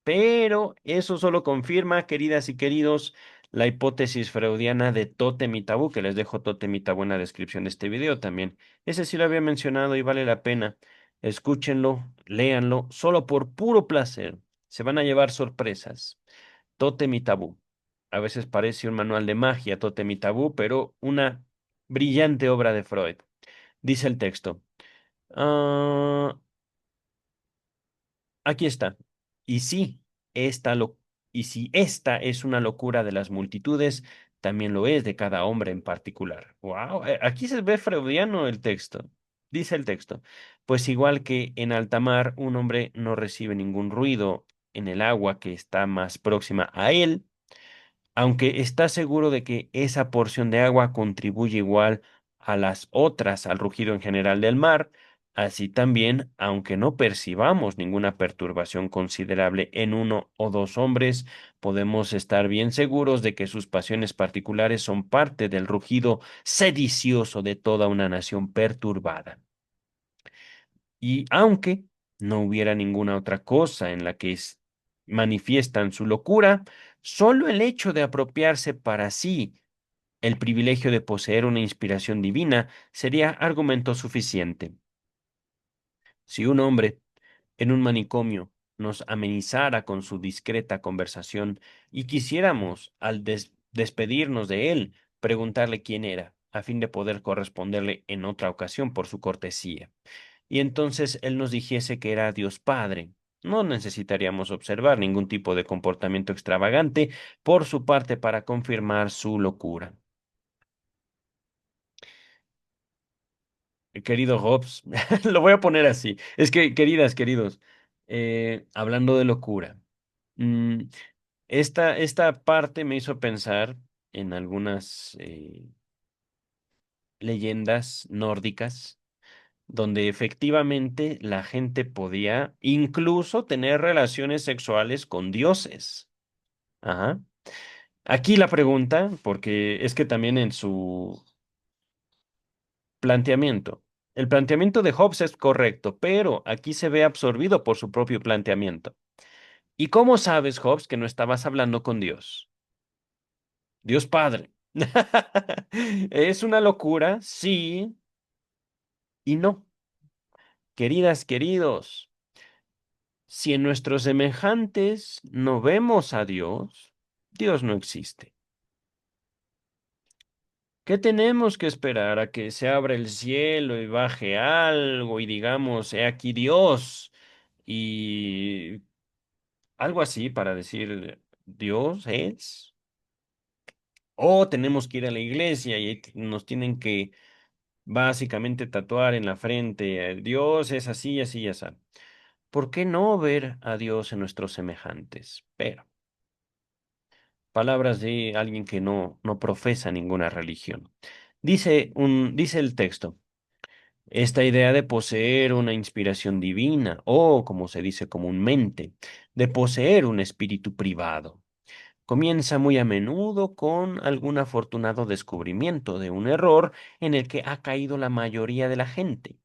Pero eso solo confirma, queridas y queridos, la hipótesis freudiana de tótem y tabú, que les dejo tótem y tabú en la descripción de este video también. Ese sí lo había mencionado y vale la pena. Escúchenlo, léanlo, solo por puro placer. Se van a llevar sorpresas. Tótem y tabú. A veces parece un manual de magia, tótem y tabú, pero una brillante obra de Freud. Dice el texto. "Ah, Aquí está. Y sí, esta lo, y si esta es una locura de las multitudes, también lo es de cada hombre en particular. Wow, aquí se ve freudiano el texto. Dice el texto, pues igual que en alta mar un hombre no recibe ningún ruido en el agua que está más próxima a él, aunque está seguro de que esa porción de agua contribuye igual a las otras al rugido en general del mar, así también, aunque no percibamos ninguna perturbación considerable en uno o dos hombres, podemos estar bien seguros de que sus pasiones particulares son parte del rugido sedicioso de toda una nación perturbada. Y aunque no hubiera ninguna otra cosa en la que manifiestan su locura, solo el hecho de apropiarse para sí el privilegio de poseer una inspiración divina sería argumento suficiente. Si un hombre en un manicomio nos amenizara con su discreta conversación y quisiéramos, al despedirnos de él, preguntarle quién era, a fin de poder corresponderle en otra ocasión por su cortesía, y entonces él nos dijese que era Dios Padre, no necesitaríamos observar ningún tipo de comportamiento extravagante por su parte para confirmar su locura. Querido Hobbes, lo voy a poner así. Es que, queridas, queridos, hablando de locura, mm, esta parte me hizo pensar en algunas leyendas nórdicas donde efectivamente la gente podía incluso tener relaciones sexuales con dioses. Ajá. Aquí la pregunta, porque es que también en su planteamiento, el planteamiento de Hobbes es correcto, pero aquí se ve absorbido por su propio planteamiento. ¿Y cómo sabes, Hobbes, que no estabas hablando con Dios? Dios Padre. Es una locura, sí y no. Queridas, queridos. Si en nuestros semejantes no vemos a Dios, Dios no existe. ¿Qué tenemos que esperar a que se abra el cielo y baje algo y digamos, he aquí Dios? Y algo así para decir, Dios es. O tenemos que ir a la iglesia y ahí nos tienen que básicamente tatuar en la frente, Dios es así, así, así. ¿Por qué no ver a Dios en nuestros semejantes? Pero palabras de alguien que no profesa ninguna religión. Dice el texto, esta idea de poseer una inspiración divina, o como se dice comúnmente, de poseer un espíritu privado, comienza muy a menudo con algún afortunado descubrimiento de un error en el que ha caído la mayoría de la gente.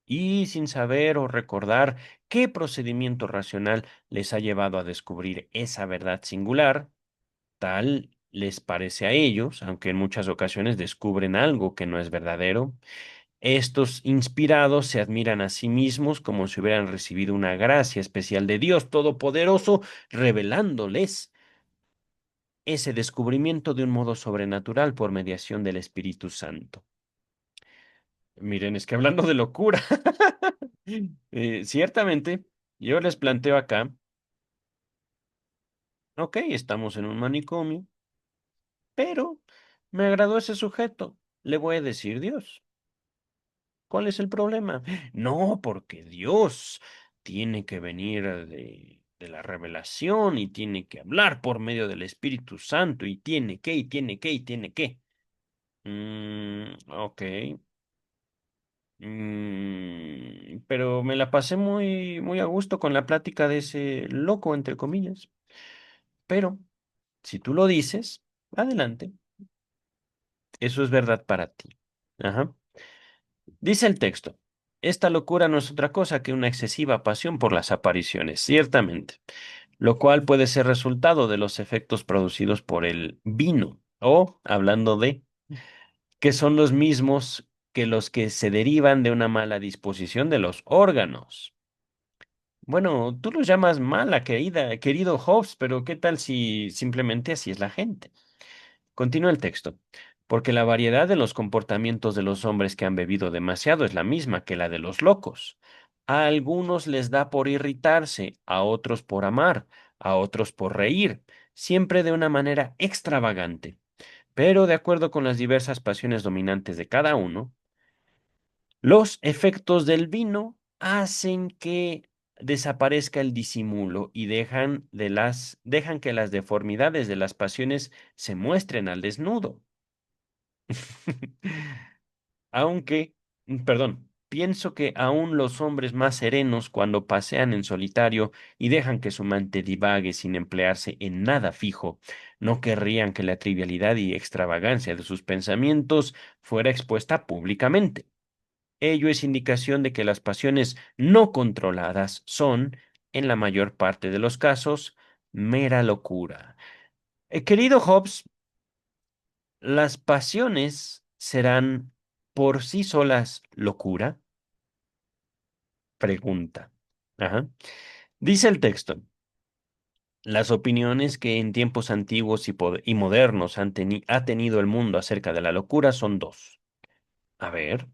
Y sin saber o recordar qué procedimiento racional les ha llevado a descubrir esa verdad singular, tal les parece a ellos, aunque en muchas ocasiones descubren algo que no es verdadero. Estos inspirados se admiran a sí mismos como si hubieran recibido una gracia especial de Dios Todopoderoso, revelándoles ese descubrimiento de un modo sobrenatural por mediación del Espíritu Santo. Miren, es que hablando de locura, ciertamente, yo les planteo acá, ok, estamos en un manicomio, pero me agradó ese sujeto. le voy a decir Dios. ¿Cuál es el problema? No, porque Dios tiene que venir de la revelación y tiene que hablar por medio del Espíritu Santo y tiene que, y tiene que, y tiene que. Ok. Pero me la pasé muy, muy a gusto con la plática de ese loco, entre comillas. Pero, si tú lo dices, adelante. Eso es verdad para ti. Ajá. Dice el texto, esta locura no es otra cosa que una excesiva pasión por las apariciones, ciertamente, lo cual puede ser resultado de los efectos producidos por el vino, o, hablando de, que son los mismos que los que se derivan de una mala disposición de los órganos. Bueno, tú los llamas mala, querido Hobbes, pero ¿qué tal si simplemente así es la gente? Continúa el texto. Porque la variedad de los comportamientos de los hombres que han bebido demasiado es la misma que la de los locos. A algunos les da por irritarse, a otros por amar, a otros por reír, siempre de una manera extravagante. Pero de acuerdo con las diversas pasiones dominantes de cada uno, los efectos del vino hacen que desaparezca el disimulo y dejan que las deformidades de las pasiones se muestren al desnudo. Aunque, perdón, pienso que aún los hombres más serenos cuando pasean en solitario y dejan que su mente divague sin emplearse en nada fijo, no querrían que la trivialidad y extravagancia de sus pensamientos fuera expuesta públicamente. Ello es indicación de que las pasiones no controladas son, en la mayor parte de los casos, mera locura. Querido Hobbes, ¿las pasiones serán por sí solas locura? Pregunta. Ajá. Dice el texto, las opiniones que en tiempos antiguos y modernos ha tenido el mundo acerca de la locura son dos. A ver.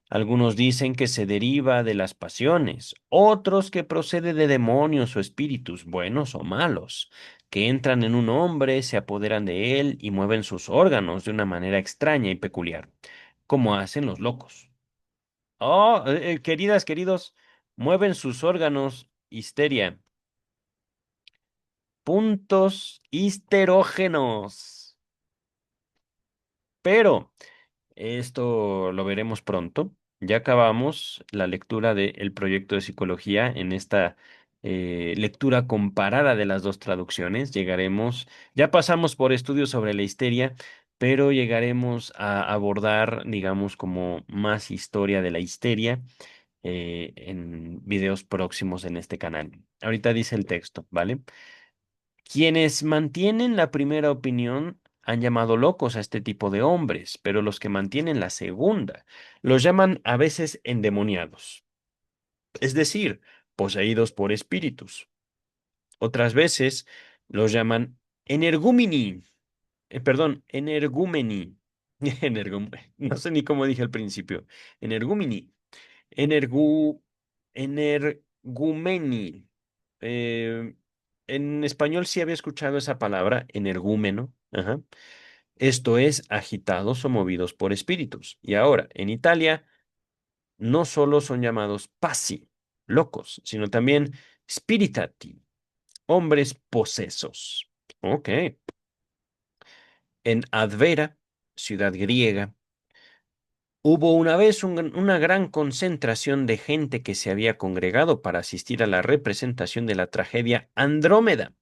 Algunos dicen que se deriva de las pasiones, otros que procede de demonios o espíritus, buenos o malos, que entran en un hombre, se apoderan de él y mueven sus órganos de una manera extraña y peculiar, como hacen los locos. Oh, queridas, queridos, mueven sus órganos, histeria, puntos histerógenos. Pero esto lo veremos pronto. Ya acabamos la lectura del proyecto de psicología en esta lectura comparada de las dos traducciones. Ya pasamos por estudios sobre la histeria, pero llegaremos a abordar, digamos, como más historia de la histeria en videos próximos en este canal. Ahorita dice el texto, ¿vale? Quienes mantienen la primera opinión han llamado locos a este tipo de hombres, pero los que mantienen la segunda los llaman a veces endemoniados, es decir, poseídos por espíritus. Otras veces los llaman energúmeni, energúmeni. No sé ni cómo dije al principio. Energúmeni. Energu, energumeni. Eh, en español sí había escuchado esa palabra, energúmeno. Ajá. Esto es, agitados o movidos por espíritus. Y ahora, en Italia, no solo son llamados pazzi, locos, sino también spiritati, hombres posesos. Ok. En Advera, ciudad griega, hubo una vez una gran concentración de gente que se había congregado para asistir a la representación de la tragedia Andrómeda.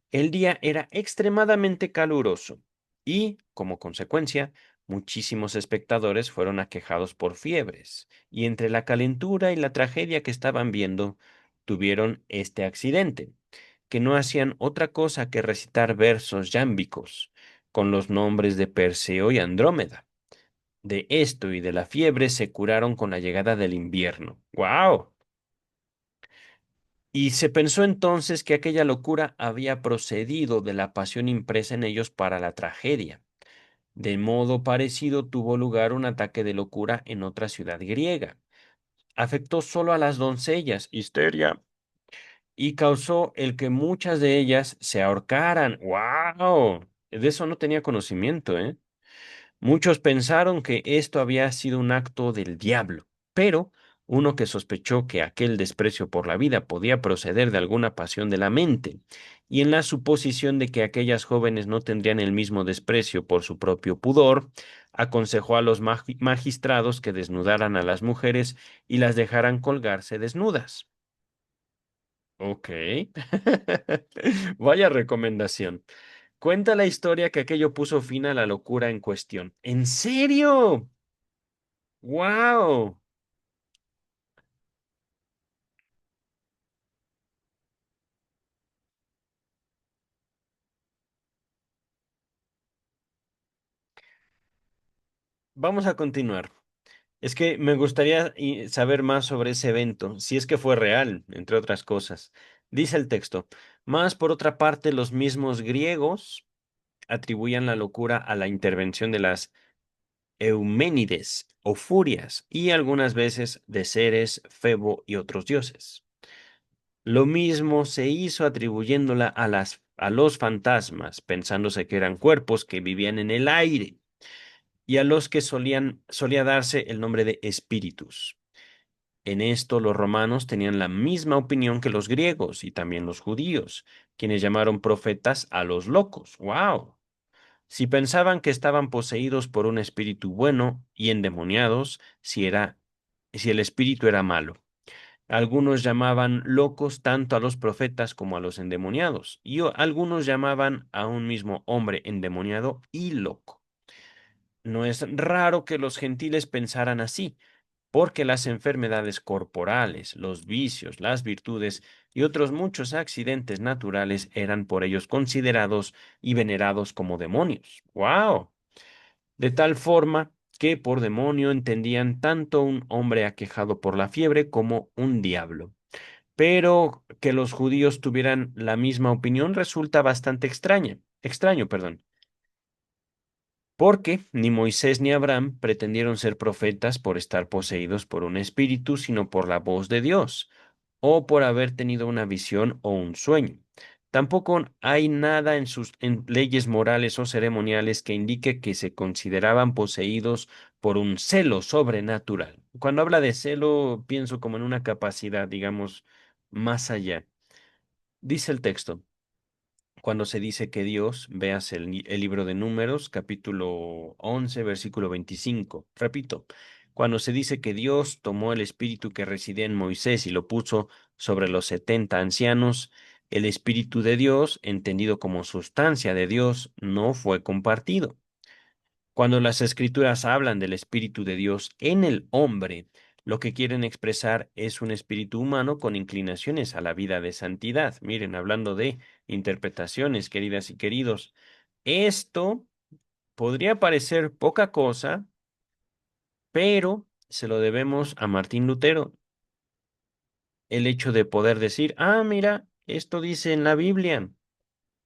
El día era extremadamente caluroso y, como consecuencia, muchísimos espectadores fueron aquejados por fiebres, y entre la calentura y la tragedia que estaban viendo, tuvieron este accidente, que no hacían otra cosa que recitar versos yámbicos con los nombres de Perseo y Andrómeda. De esto y de la fiebre se curaron con la llegada del invierno. ¡Guau! Y se pensó entonces que aquella locura había procedido de la pasión impresa en ellos para la tragedia. De modo parecido tuvo lugar un ataque de locura en otra ciudad griega. Afectó solo a las doncellas, histeria, y causó el que muchas de ellas se ahorcaran. ¡Wow! De eso no tenía conocimiento, ¿eh? Muchos pensaron que esto había sido un acto del diablo, pero uno que sospechó que aquel desprecio por la vida podía proceder de alguna pasión de la mente, y en la suposición de que aquellas jóvenes no tendrían el mismo desprecio por su propio pudor, aconsejó a los magistrados que desnudaran a las mujeres y las dejaran colgarse desnudas. Ok. Vaya recomendación. Cuenta la historia que aquello puso fin a la locura en cuestión. ¿En serio? ¡Wow! Vamos a continuar. Es que me gustaría saber más sobre ese evento, si es que fue real, entre otras cosas. Dice el texto, más por otra parte, los mismos griegos atribuían la locura a la intervención de las Euménides o furias y algunas veces de Ceres, Febo y otros dioses. Lo mismo se hizo atribuyéndola a los fantasmas, pensándose que eran cuerpos que vivían en el aire, y a los que solía darse el nombre de espíritus. En esto los romanos tenían la misma opinión que los griegos y también los judíos, quienes llamaron profetas a los locos. ¡Wow! Si pensaban que estaban poseídos por un espíritu bueno y endemoniados, si el espíritu era malo. Algunos llamaban locos tanto a los profetas como a los endemoniados, y algunos llamaban a un mismo hombre endemoniado y loco. No es raro que los gentiles pensaran así, porque las enfermedades corporales, los vicios, las virtudes y otros muchos accidentes naturales eran por ellos considerados y venerados como demonios. ¡Wow! De tal forma que por demonio entendían tanto un hombre aquejado por la fiebre como un diablo. Pero que los judíos tuvieran la misma opinión resulta bastante extraño, perdón, porque ni Moisés ni Abraham pretendieron ser profetas por estar poseídos por un espíritu, sino por la voz de Dios, o por haber tenido una visión o un sueño. Tampoco hay nada en sus leyes morales o ceremoniales que indique que se consideraban poseídos por un celo sobrenatural. Cuando habla de celo, pienso como en una capacidad, digamos, más allá. Dice el texto, cuando se dice que Dios, veas el libro de Números, capítulo 11 versículo 25. Repito, cuando se dice que Dios tomó el espíritu que residía en Moisés y lo puso sobre los 70 ancianos, el espíritu de Dios, entendido como sustancia de Dios, no fue compartido. Cuando las escrituras hablan del Espíritu de Dios en el hombre, lo que quieren expresar es un espíritu humano con inclinaciones a la vida de santidad. Miren, hablando de interpretaciones, queridas y queridos, esto podría parecer poca cosa, pero se lo debemos a Martín Lutero. El hecho de poder decir, ah, mira, esto dice en la Biblia.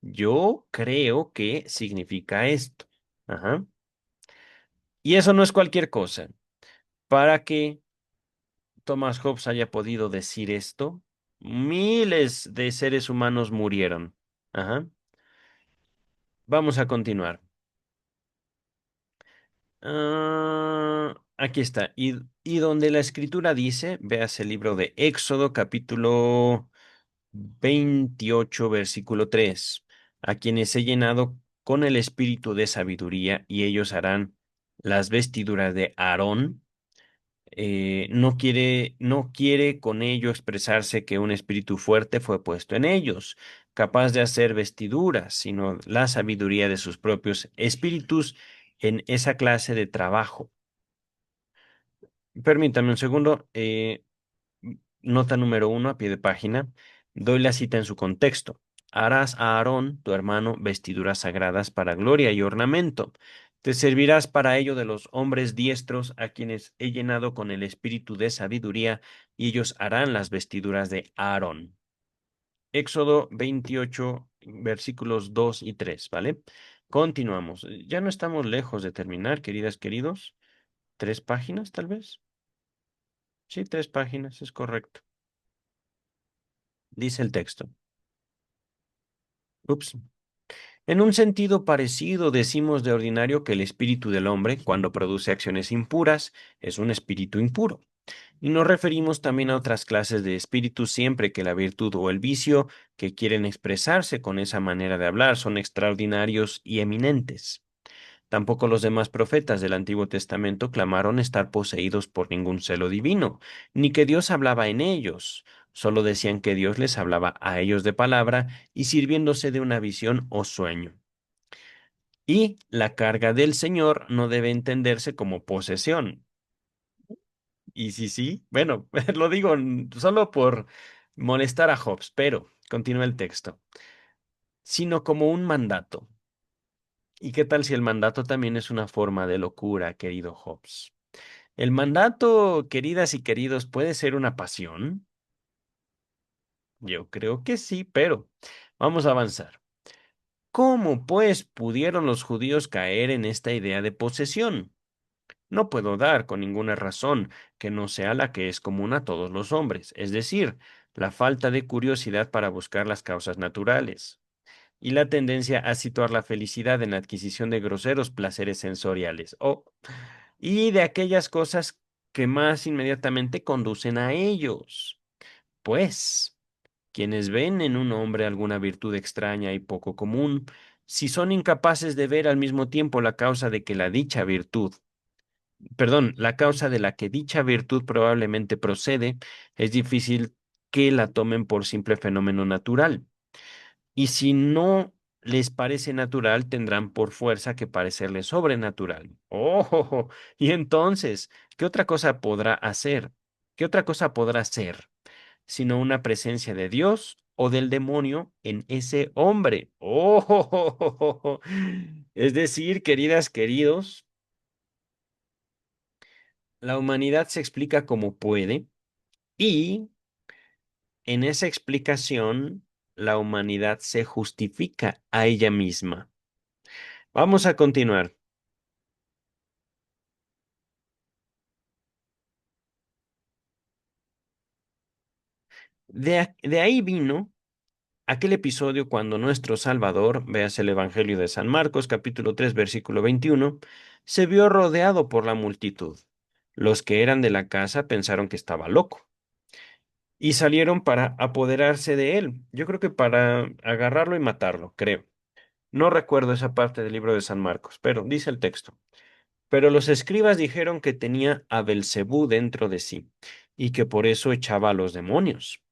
Yo creo que significa esto. Ajá. Y eso no es cualquier cosa. Para que Thomas Hobbes haya podido decir esto, miles de seres humanos murieron. Ajá. Vamos a continuar. Aquí está. Y donde la escritura dice, veas el libro de Éxodo, capítulo 28, versículo 3, a quienes he llenado con el espíritu de sabiduría y ellos harán las vestiduras de Aarón. No quiere con ello expresarse que un espíritu fuerte fue puesto en ellos, capaz de hacer vestiduras, sino la sabiduría de sus propios espíritus en esa clase de trabajo. Permítame un segundo. Nota número 1 a pie de página. Doy la cita en su contexto. Harás a Aarón, tu hermano, vestiduras sagradas para gloria y ornamento. Te servirás para ello de los hombres diestros a quienes he llenado con el espíritu de sabiduría, y ellos harán las vestiduras de Aarón. Éxodo 28, versículos 2 y 3, ¿vale? Continuamos. Ya no estamos lejos de terminar, queridas, queridos. 3 páginas, tal vez. Sí, 3 páginas, es correcto. Dice el texto. Ups. En un sentido parecido, decimos de ordinario que el espíritu del hombre, cuando produce acciones impuras, es un espíritu impuro. Y nos referimos también a otras clases de espíritus siempre que la virtud o el vicio que quieren expresarse con esa manera de hablar son extraordinarios y eminentes. Tampoco los demás profetas del Antiguo Testamento clamaron estar poseídos por ningún celo divino, ni que Dios hablaba en ellos. Solo decían que Dios les hablaba a ellos de palabra y sirviéndose de una visión o sueño. Y la carga del Señor no debe entenderse como posesión. Y sí, sí, bueno, lo digo solo por molestar a Hobbes, pero continúa el texto, sino como un mandato. ¿Y qué tal si el mandato también es una forma de locura, querido Hobbes? ¿El mandato, queridas y queridos, puede ser una pasión? Yo creo que sí, pero vamos a avanzar. ¿Cómo, pues, pudieron los judíos caer en esta idea de posesión? No puedo dar con ninguna razón que no sea la que es común a todos los hombres, es decir, la falta de curiosidad para buscar las causas naturales y la tendencia a situar la felicidad en la adquisición de groseros placeres sensoriales y de aquellas cosas que más inmediatamente conducen a ellos. Pues, quienes ven en un hombre alguna virtud extraña y poco común, si son incapaces de ver al mismo tiempo la causa de que la dicha virtud perdón, la causa de la que dicha virtud probablemente procede, es difícil que la tomen por simple fenómeno natural. Y si no les parece natural, tendrán por fuerza que parecerles sobrenatural. ¡Oh! Y entonces, ¿qué otra cosa podrá hacer? ¿Qué otra cosa podrá ser sino una presencia de Dios o del demonio en ese hombre? ¡Oh! Es decir, queridas, queridos, la humanidad se explica como puede y en esa explicación la humanidad se justifica a ella misma. Vamos a continuar. De ahí vino aquel episodio cuando nuestro Salvador, veas el Evangelio de San Marcos, capítulo 3 versículo 21, se vio rodeado por la multitud. Los que eran de la casa pensaron que estaba loco y salieron para apoderarse de él. Yo creo que para agarrarlo y matarlo, creo. No recuerdo esa parte del libro de San Marcos, pero dice el texto. Pero los escribas dijeron que tenía a Belcebú dentro de sí y que por eso echaba a los demonios.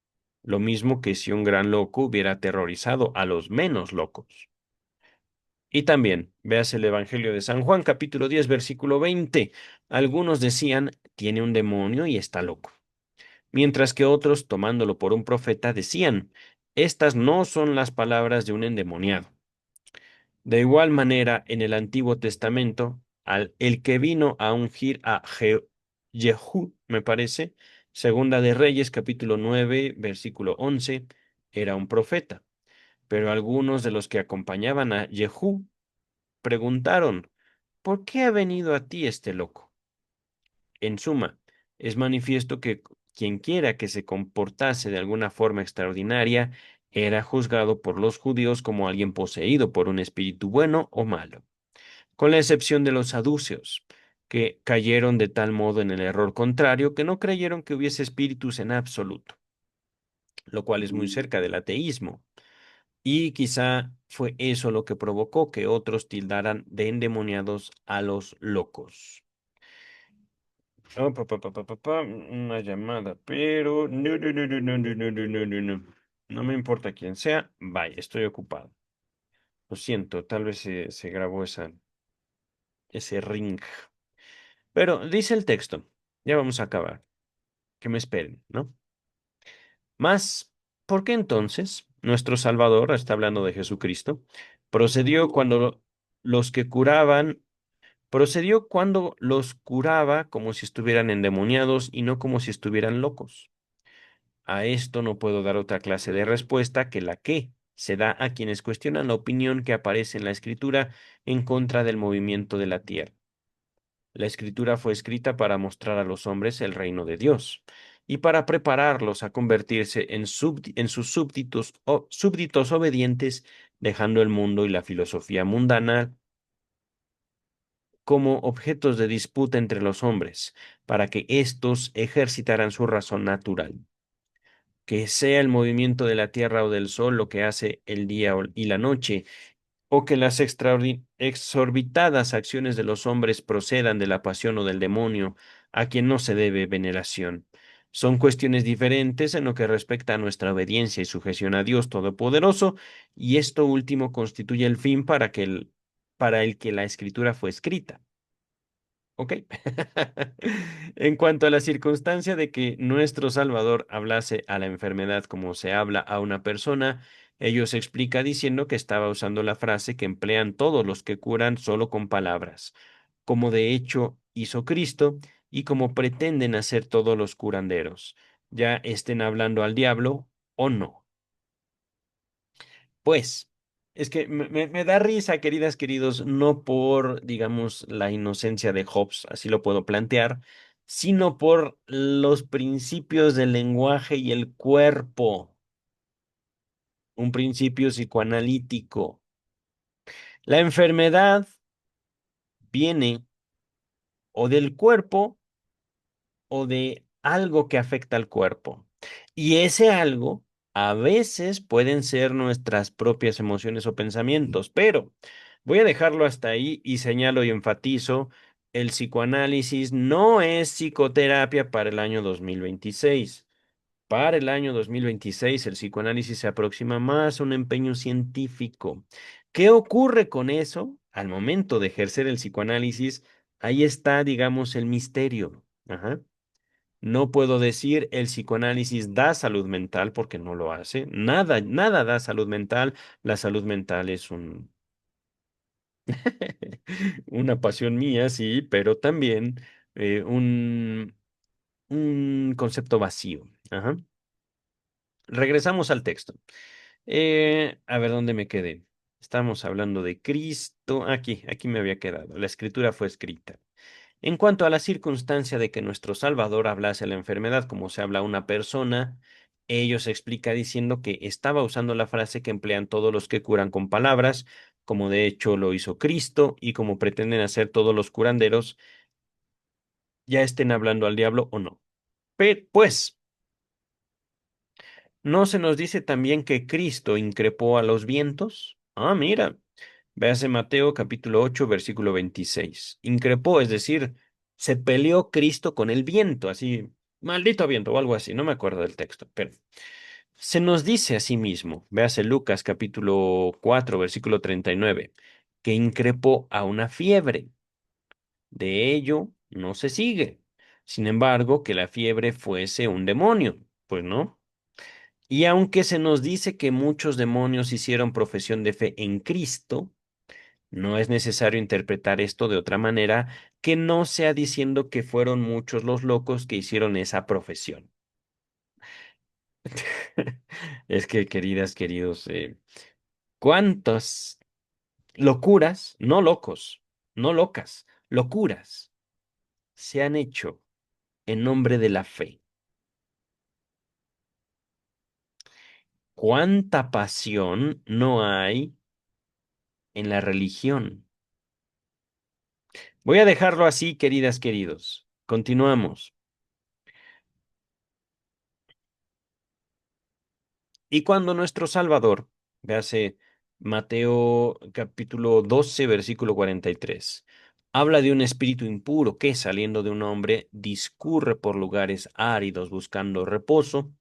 Lo mismo que si un gran loco hubiera aterrorizado a los menos locos. Y también, veas el Evangelio de San Juan, capítulo 10 versículo 20. Algunos decían, tiene un demonio y está loco. Mientras que otros, tomándolo por un profeta, decían, estas no son las palabras de un endemoniado. De igual manera, en el Antiguo Testamento, el que vino a ungir a Jehú, me parece, Segunda de Reyes, capítulo 9, versículo 11, era un profeta. Pero algunos de los que acompañaban a Jehú preguntaron, ¿por qué ha venido a ti este loco? En suma, es manifiesto que quien quiera que se comportase de alguna forma extraordinaria era juzgado por los judíos como alguien poseído por un espíritu bueno o malo, con la excepción de los saduceos, que cayeron de tal modo en el error contrario que no creyeron que hubiese espíritus en absoluto, lo cual es muy cerca del ateísmo. Y quizá fue eso lo que provocó que otros tildaran de endemoniados a los locos. Oh, una llamada, pero no. No me importa quién sea, vaya, estoy ocupado. Lo siento, tal vez se grabó ese ring. Pero dice el texto, ya vamos a acabar, que me esperen, ¿no? Más, ¿por qué entonces nuestro Salvador, está hablando de Jesucristo, procedió cuando los que curaban, procedió cuando los curaba como si estuvieran endemoniados y no como si estuvieran locos? A esto no puedo dar otra clase de respuesta que la que se da a quienes cuestionan la opinión que aparece en la Escritura en contra del movimiento de la tierra. La Escritura fue escrita para mostrar a los hombres el reino de Dios, y para prepararlos a convertirse en sus súbditos o súbditos obedientes, dejando el mundo y la filosofía mundana como objetos de disputa entre los hombres, para que éstos ejercitaran su razón natural. Que sea el movimiento de la tierra o del sol lo que hace el día y la noche, o que las exorbitadas acciones de los hombres procedan de la pasión o del demonio, a quien no se debe veneración. Son cuestiones diferentes en lo que respecta a nuestra obediencia y sujeción a Dios Todopoderoso, y esto último constituye el fin para el que la escritura fue escrita. ¿Ok? En cuanto a la circunstancia de que nuestro Salvador hablase a la enfermedad como se habla a una persona, ello se explica diciendo que estaba usando la frase que emplean todos los que curan solo con palabras, como de hecho hizo Cristo y como pretenden hacer todos los curanderos, ya estén hablando al diablo o no. Pues, es que me da risa, queridas, queridos, no por, digamos, la inocencia de Hobbes, así lo puedo plantear, sino por los principios del lenguaje y el cuerpo, un principio psicoanalítico. La enfermedad viene o del cuerpo o de algo que afecta al cuerpo. Y ese algo a veces pueden ser nuestras propias emociones o pensamientos, pero voy a dejarlo hasta ahí y señalo y enfatizo, el psicoanálisis no es psicoterapia para el año 2026. Para el año 2026, el psicoanálisis se aproxima más a un empeño científico. ¿Qué ocurre con eso? Al momento de ejercer el psicoanálisis, ahí está, digamos, el misterio. Ajá. No puedo decir el psicoanálisis da salud mental porque no lo hace. Nada, nada da salud mental. La salud mental es una pasión mía, sí, pero también eh, un, un concepto vacío. Ajá. Regresamos al texto. A ver dónde me quedé. Estamos hablando de Cristo. Aquí me había quedado. La escritura fue escrita. En cuanto a la circunstancia de que nuestro Salvador hablase a la enfermedad como se habla a una persona, ello se explica diciendo que estaba usando la frase que emplean todos los que curan con palabras, como de hecho lo hizo Cristo y como pretenden hacer todos los curanderos, ya estén hablando al diablo o no. Pues, ¿no se nos dice también que Cristo increpó a los vientos? Ah, mira, véase Mateo capítulo 8 versículo 26. Increpó, es decir, se peleó Cristo con el viento, así, maldito viento o algo así, no me acuerdo del texto, pero se nos dice a sí mismo, véase Lucas capítulo 4 versículo 39, que increpó a una fiebre. De ello no se sigue. Sin embargo, que la fiebre fuese un demonio, pues no. Y aunque se nos dice que muchos demonios hicieron profesión de fe en Cristo, no es necesario interpretar esto de otra manera que no sea diciendo que fueron muchos los locos que hicieron esa profesión. Es que, queridas, queridos, ¿cuántas locuras, no locos, no locas, locuras se han hecho en nombre de la fe? ¿Cuánta pasión no hay en la religión? Voy a dejarlo así, queridas, queridos. Continuamos. Y cuando nuestro Salvador, véase Mateo capítulo 12, versículo 43, habla de un espíritu impuro que, saliendo de un hombre, discurre por lugares áridos buscando reposo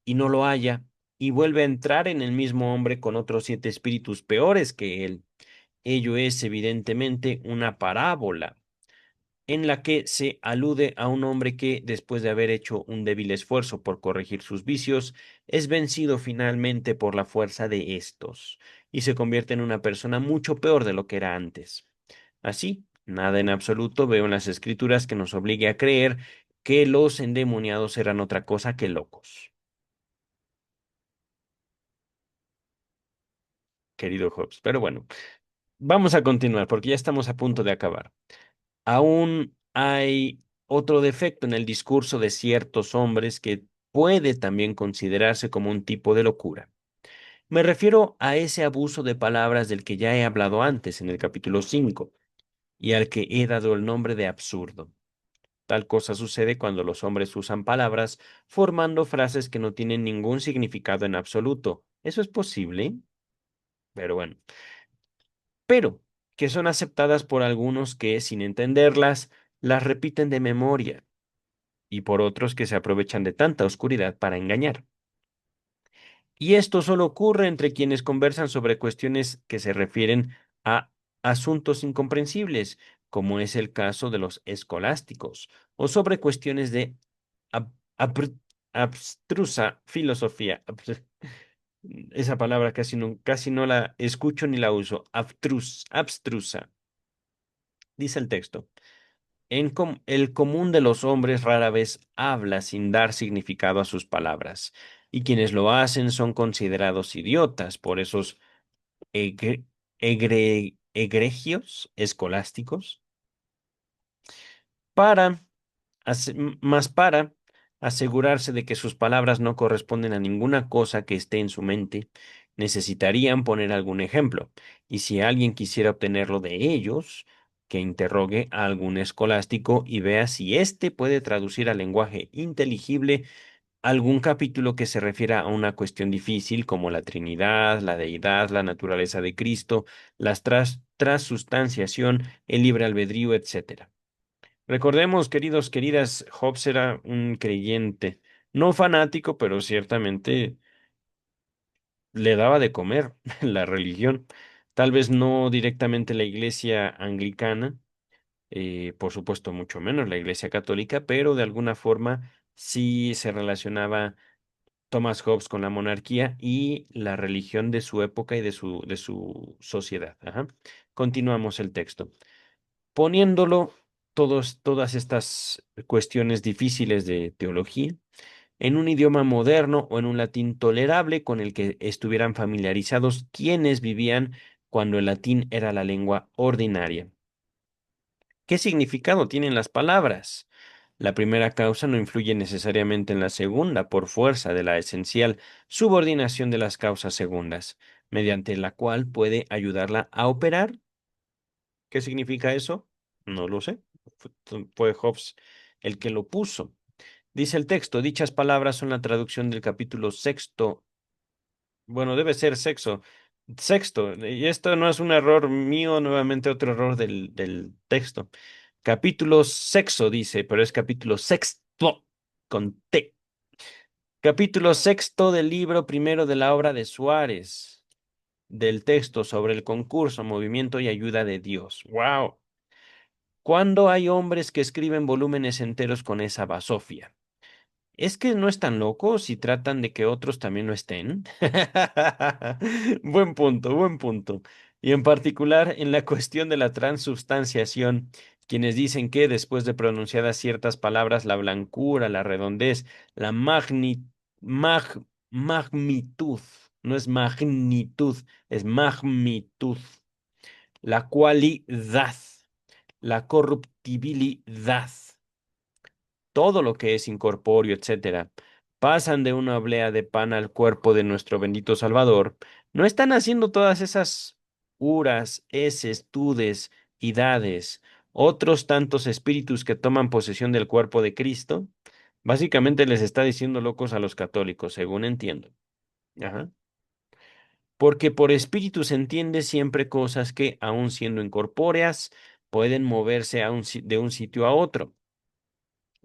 y no lo halla, y vuelve a entrar en el mismo hombre con otros 7 espíritus peores que él. Ello es evidentemente una parábola en la que se alude a un hombre que, después de haber hecho un débil esfuerzo por corregir sus vicios, es vencido finalmente por la fuerza de estos, y se convierte en una persona mucho peor de lo que era antes. Así, nada en absoluto veo en las escrituras que nos obligue a creer que los endemoniados eran otra cosa que locos, querido Hobbes. Pero bueno, vamos a continuar porque ya estamos a punto de acabar. Aún hay otro defecto en el discurso de ciertos hombres que puede también considerarse como un tipo de locura. Me refiero a ese abuso de palabras del que ya he hablado antes en el capítulo 5 y al que he dado el nombre de absurdo. Tal cosa sucede cuando los hombres usan palabras formando frases que no tienen ningún significado en absoluto. Eso es posible, pero bueno. Pero que son aceptadas por algunos que, sin entenderlas, las repiten de memoria, y por otros que se aprovechan de tanta oscuridad para engañar. Y esto solo ocurre entre quienes conversan sobre cuestiones que se refieren a asuntos incomprensibles, como es el caso de los escolásticos, o sobre cuestiones de ab- abr- abstrusa filosofía. Esa palabra casi no la escucho ni la uso. Abstrusa. Dice el texto. El común de los hombres rara vez habla sin dar significado a sus palabras, y quienes lo hacen son considerados idiotas por esos egre- egregios escolásticos. Para, Más para asegurarse de que sus palabras no corresponden a ninguna cosa que esté en su mente, necesitarían poner algún ejemplo, y si alguien quisiera obtenerlo de ellos, que interrogue a algún escolástico y vea si éste puede traducir al lenguaje inteligible algún capítulo que se refiera a una cuestión difícil como la Trinidad, la deidad, la naturaleza de Cristo, las transustanciación, el libre albedrío, etcétera. Recordemos, queridas, Hobbes era un creyente, no fanático, pero ciertamente le daba de comer la religión. Tal vez no directamente la iglesia anglicana, por supuesto mucho menos la iglesia católica, pero de alguna forma sí se relacionaba Thomas Hobbes con la monarquía y la religión de su época y de su sociedad. Ajá. Continuamos el texto. Poniéndolo todas estas cuestiones difíciles de teología en un idioma moderno o en un latín tolerable con el que estuvieran familiarizados quienes vivían cuando el latín era la lengua ordinaria. ¿Qué significado tienen las palabras? La primera causa no influye necesariamente en la segunda por fuerza de la esencial subordinación de las causas segundas, mediante la cual puede ayudarla a operar. ¿Qué significa eso? No lo sé. Fue Hobbes el que lo puso. Dice el texto, dichas palabras son la traducción del capítulo sexto. Bueno, debe ser sexto. Y esto no es un error mío, nuevamente otro error del texto. Capítulo sexto dice, pero es capítulo sexto con T. Capítulo sexto del libro primero de la obra de Suárez, del texto sobre el concurso, movimiento y ayuda de Dios. ¡Wow! ¿Cuándo hay hombres que escriben volúmenes enteros con esa basofia? ¿Es que no están locos si tratan de que otros también lo estén? Buen punto, buen punto. Y en particular en la cuestión de la transubstanciación, quienes dicen que después de pronunciadas ciertas palabras, la blancura, la redondez, la mag- magnitud, no es magnitud, es magnitud, la cualidad, la corruptibilidad, todo lo que es incorpóreo, etcétera, pasan de una oblea de pan al cuerpo de nuestro bendito Salvador, no están haciendo todas esas uras, eses, tudes y dades, otros tantos espíritus que toman posesión del cuerpo de Cristo. Básicamente les está diciendo locos a los católicos, según entiendo. Ajá. Porque por espíritu se entiende siempre cosas que, aun siendo incorpóreas, pueden moverse de un sitio a otro.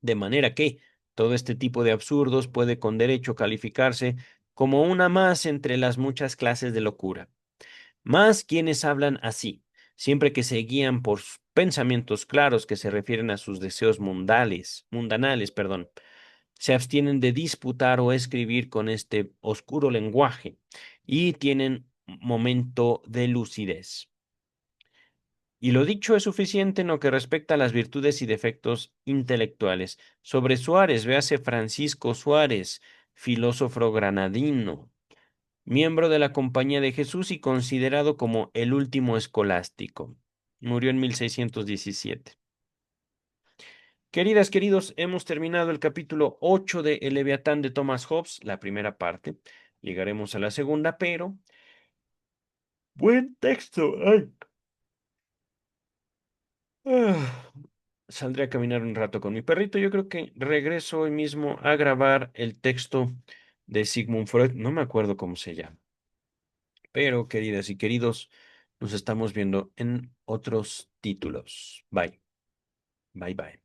De manera que todo este tipo de absurdos puede con derecho calificarse como una más entre las muchas clases de locura. Más quienes hablan así, siempre que se guían por pensamientos claros que se refieren a sus deseos mundanales, perdón, se abstienen de disputar o escribir con este oscuro lenguaje y tienen momento de lucidez. Y lo dicho es suficiente en lo que respecta a las virtudes y defectos intelectuales. Sobre Suárez, véase Francisco Suárez, filósofo granadino, miembro de la Compañía de Jesús y considerado como el último escolástico. Murió en 1617. Queridas, queridos, hemos terminado el capítulo 8 de El Leviatán de Thomas Hobbes, la primera parte. Llegaremos a la segunda, pero buen texto. Ay. Ah, Saldré a caminar un rato con mi perrito. Yo creo que regreso hoy mismo a grabar el texto de Sigmund Freud. No me acuerdo cómo se llama. Pero, queridas y queridos, nos estamos viendo en otros títulos. Bye. Bye bye.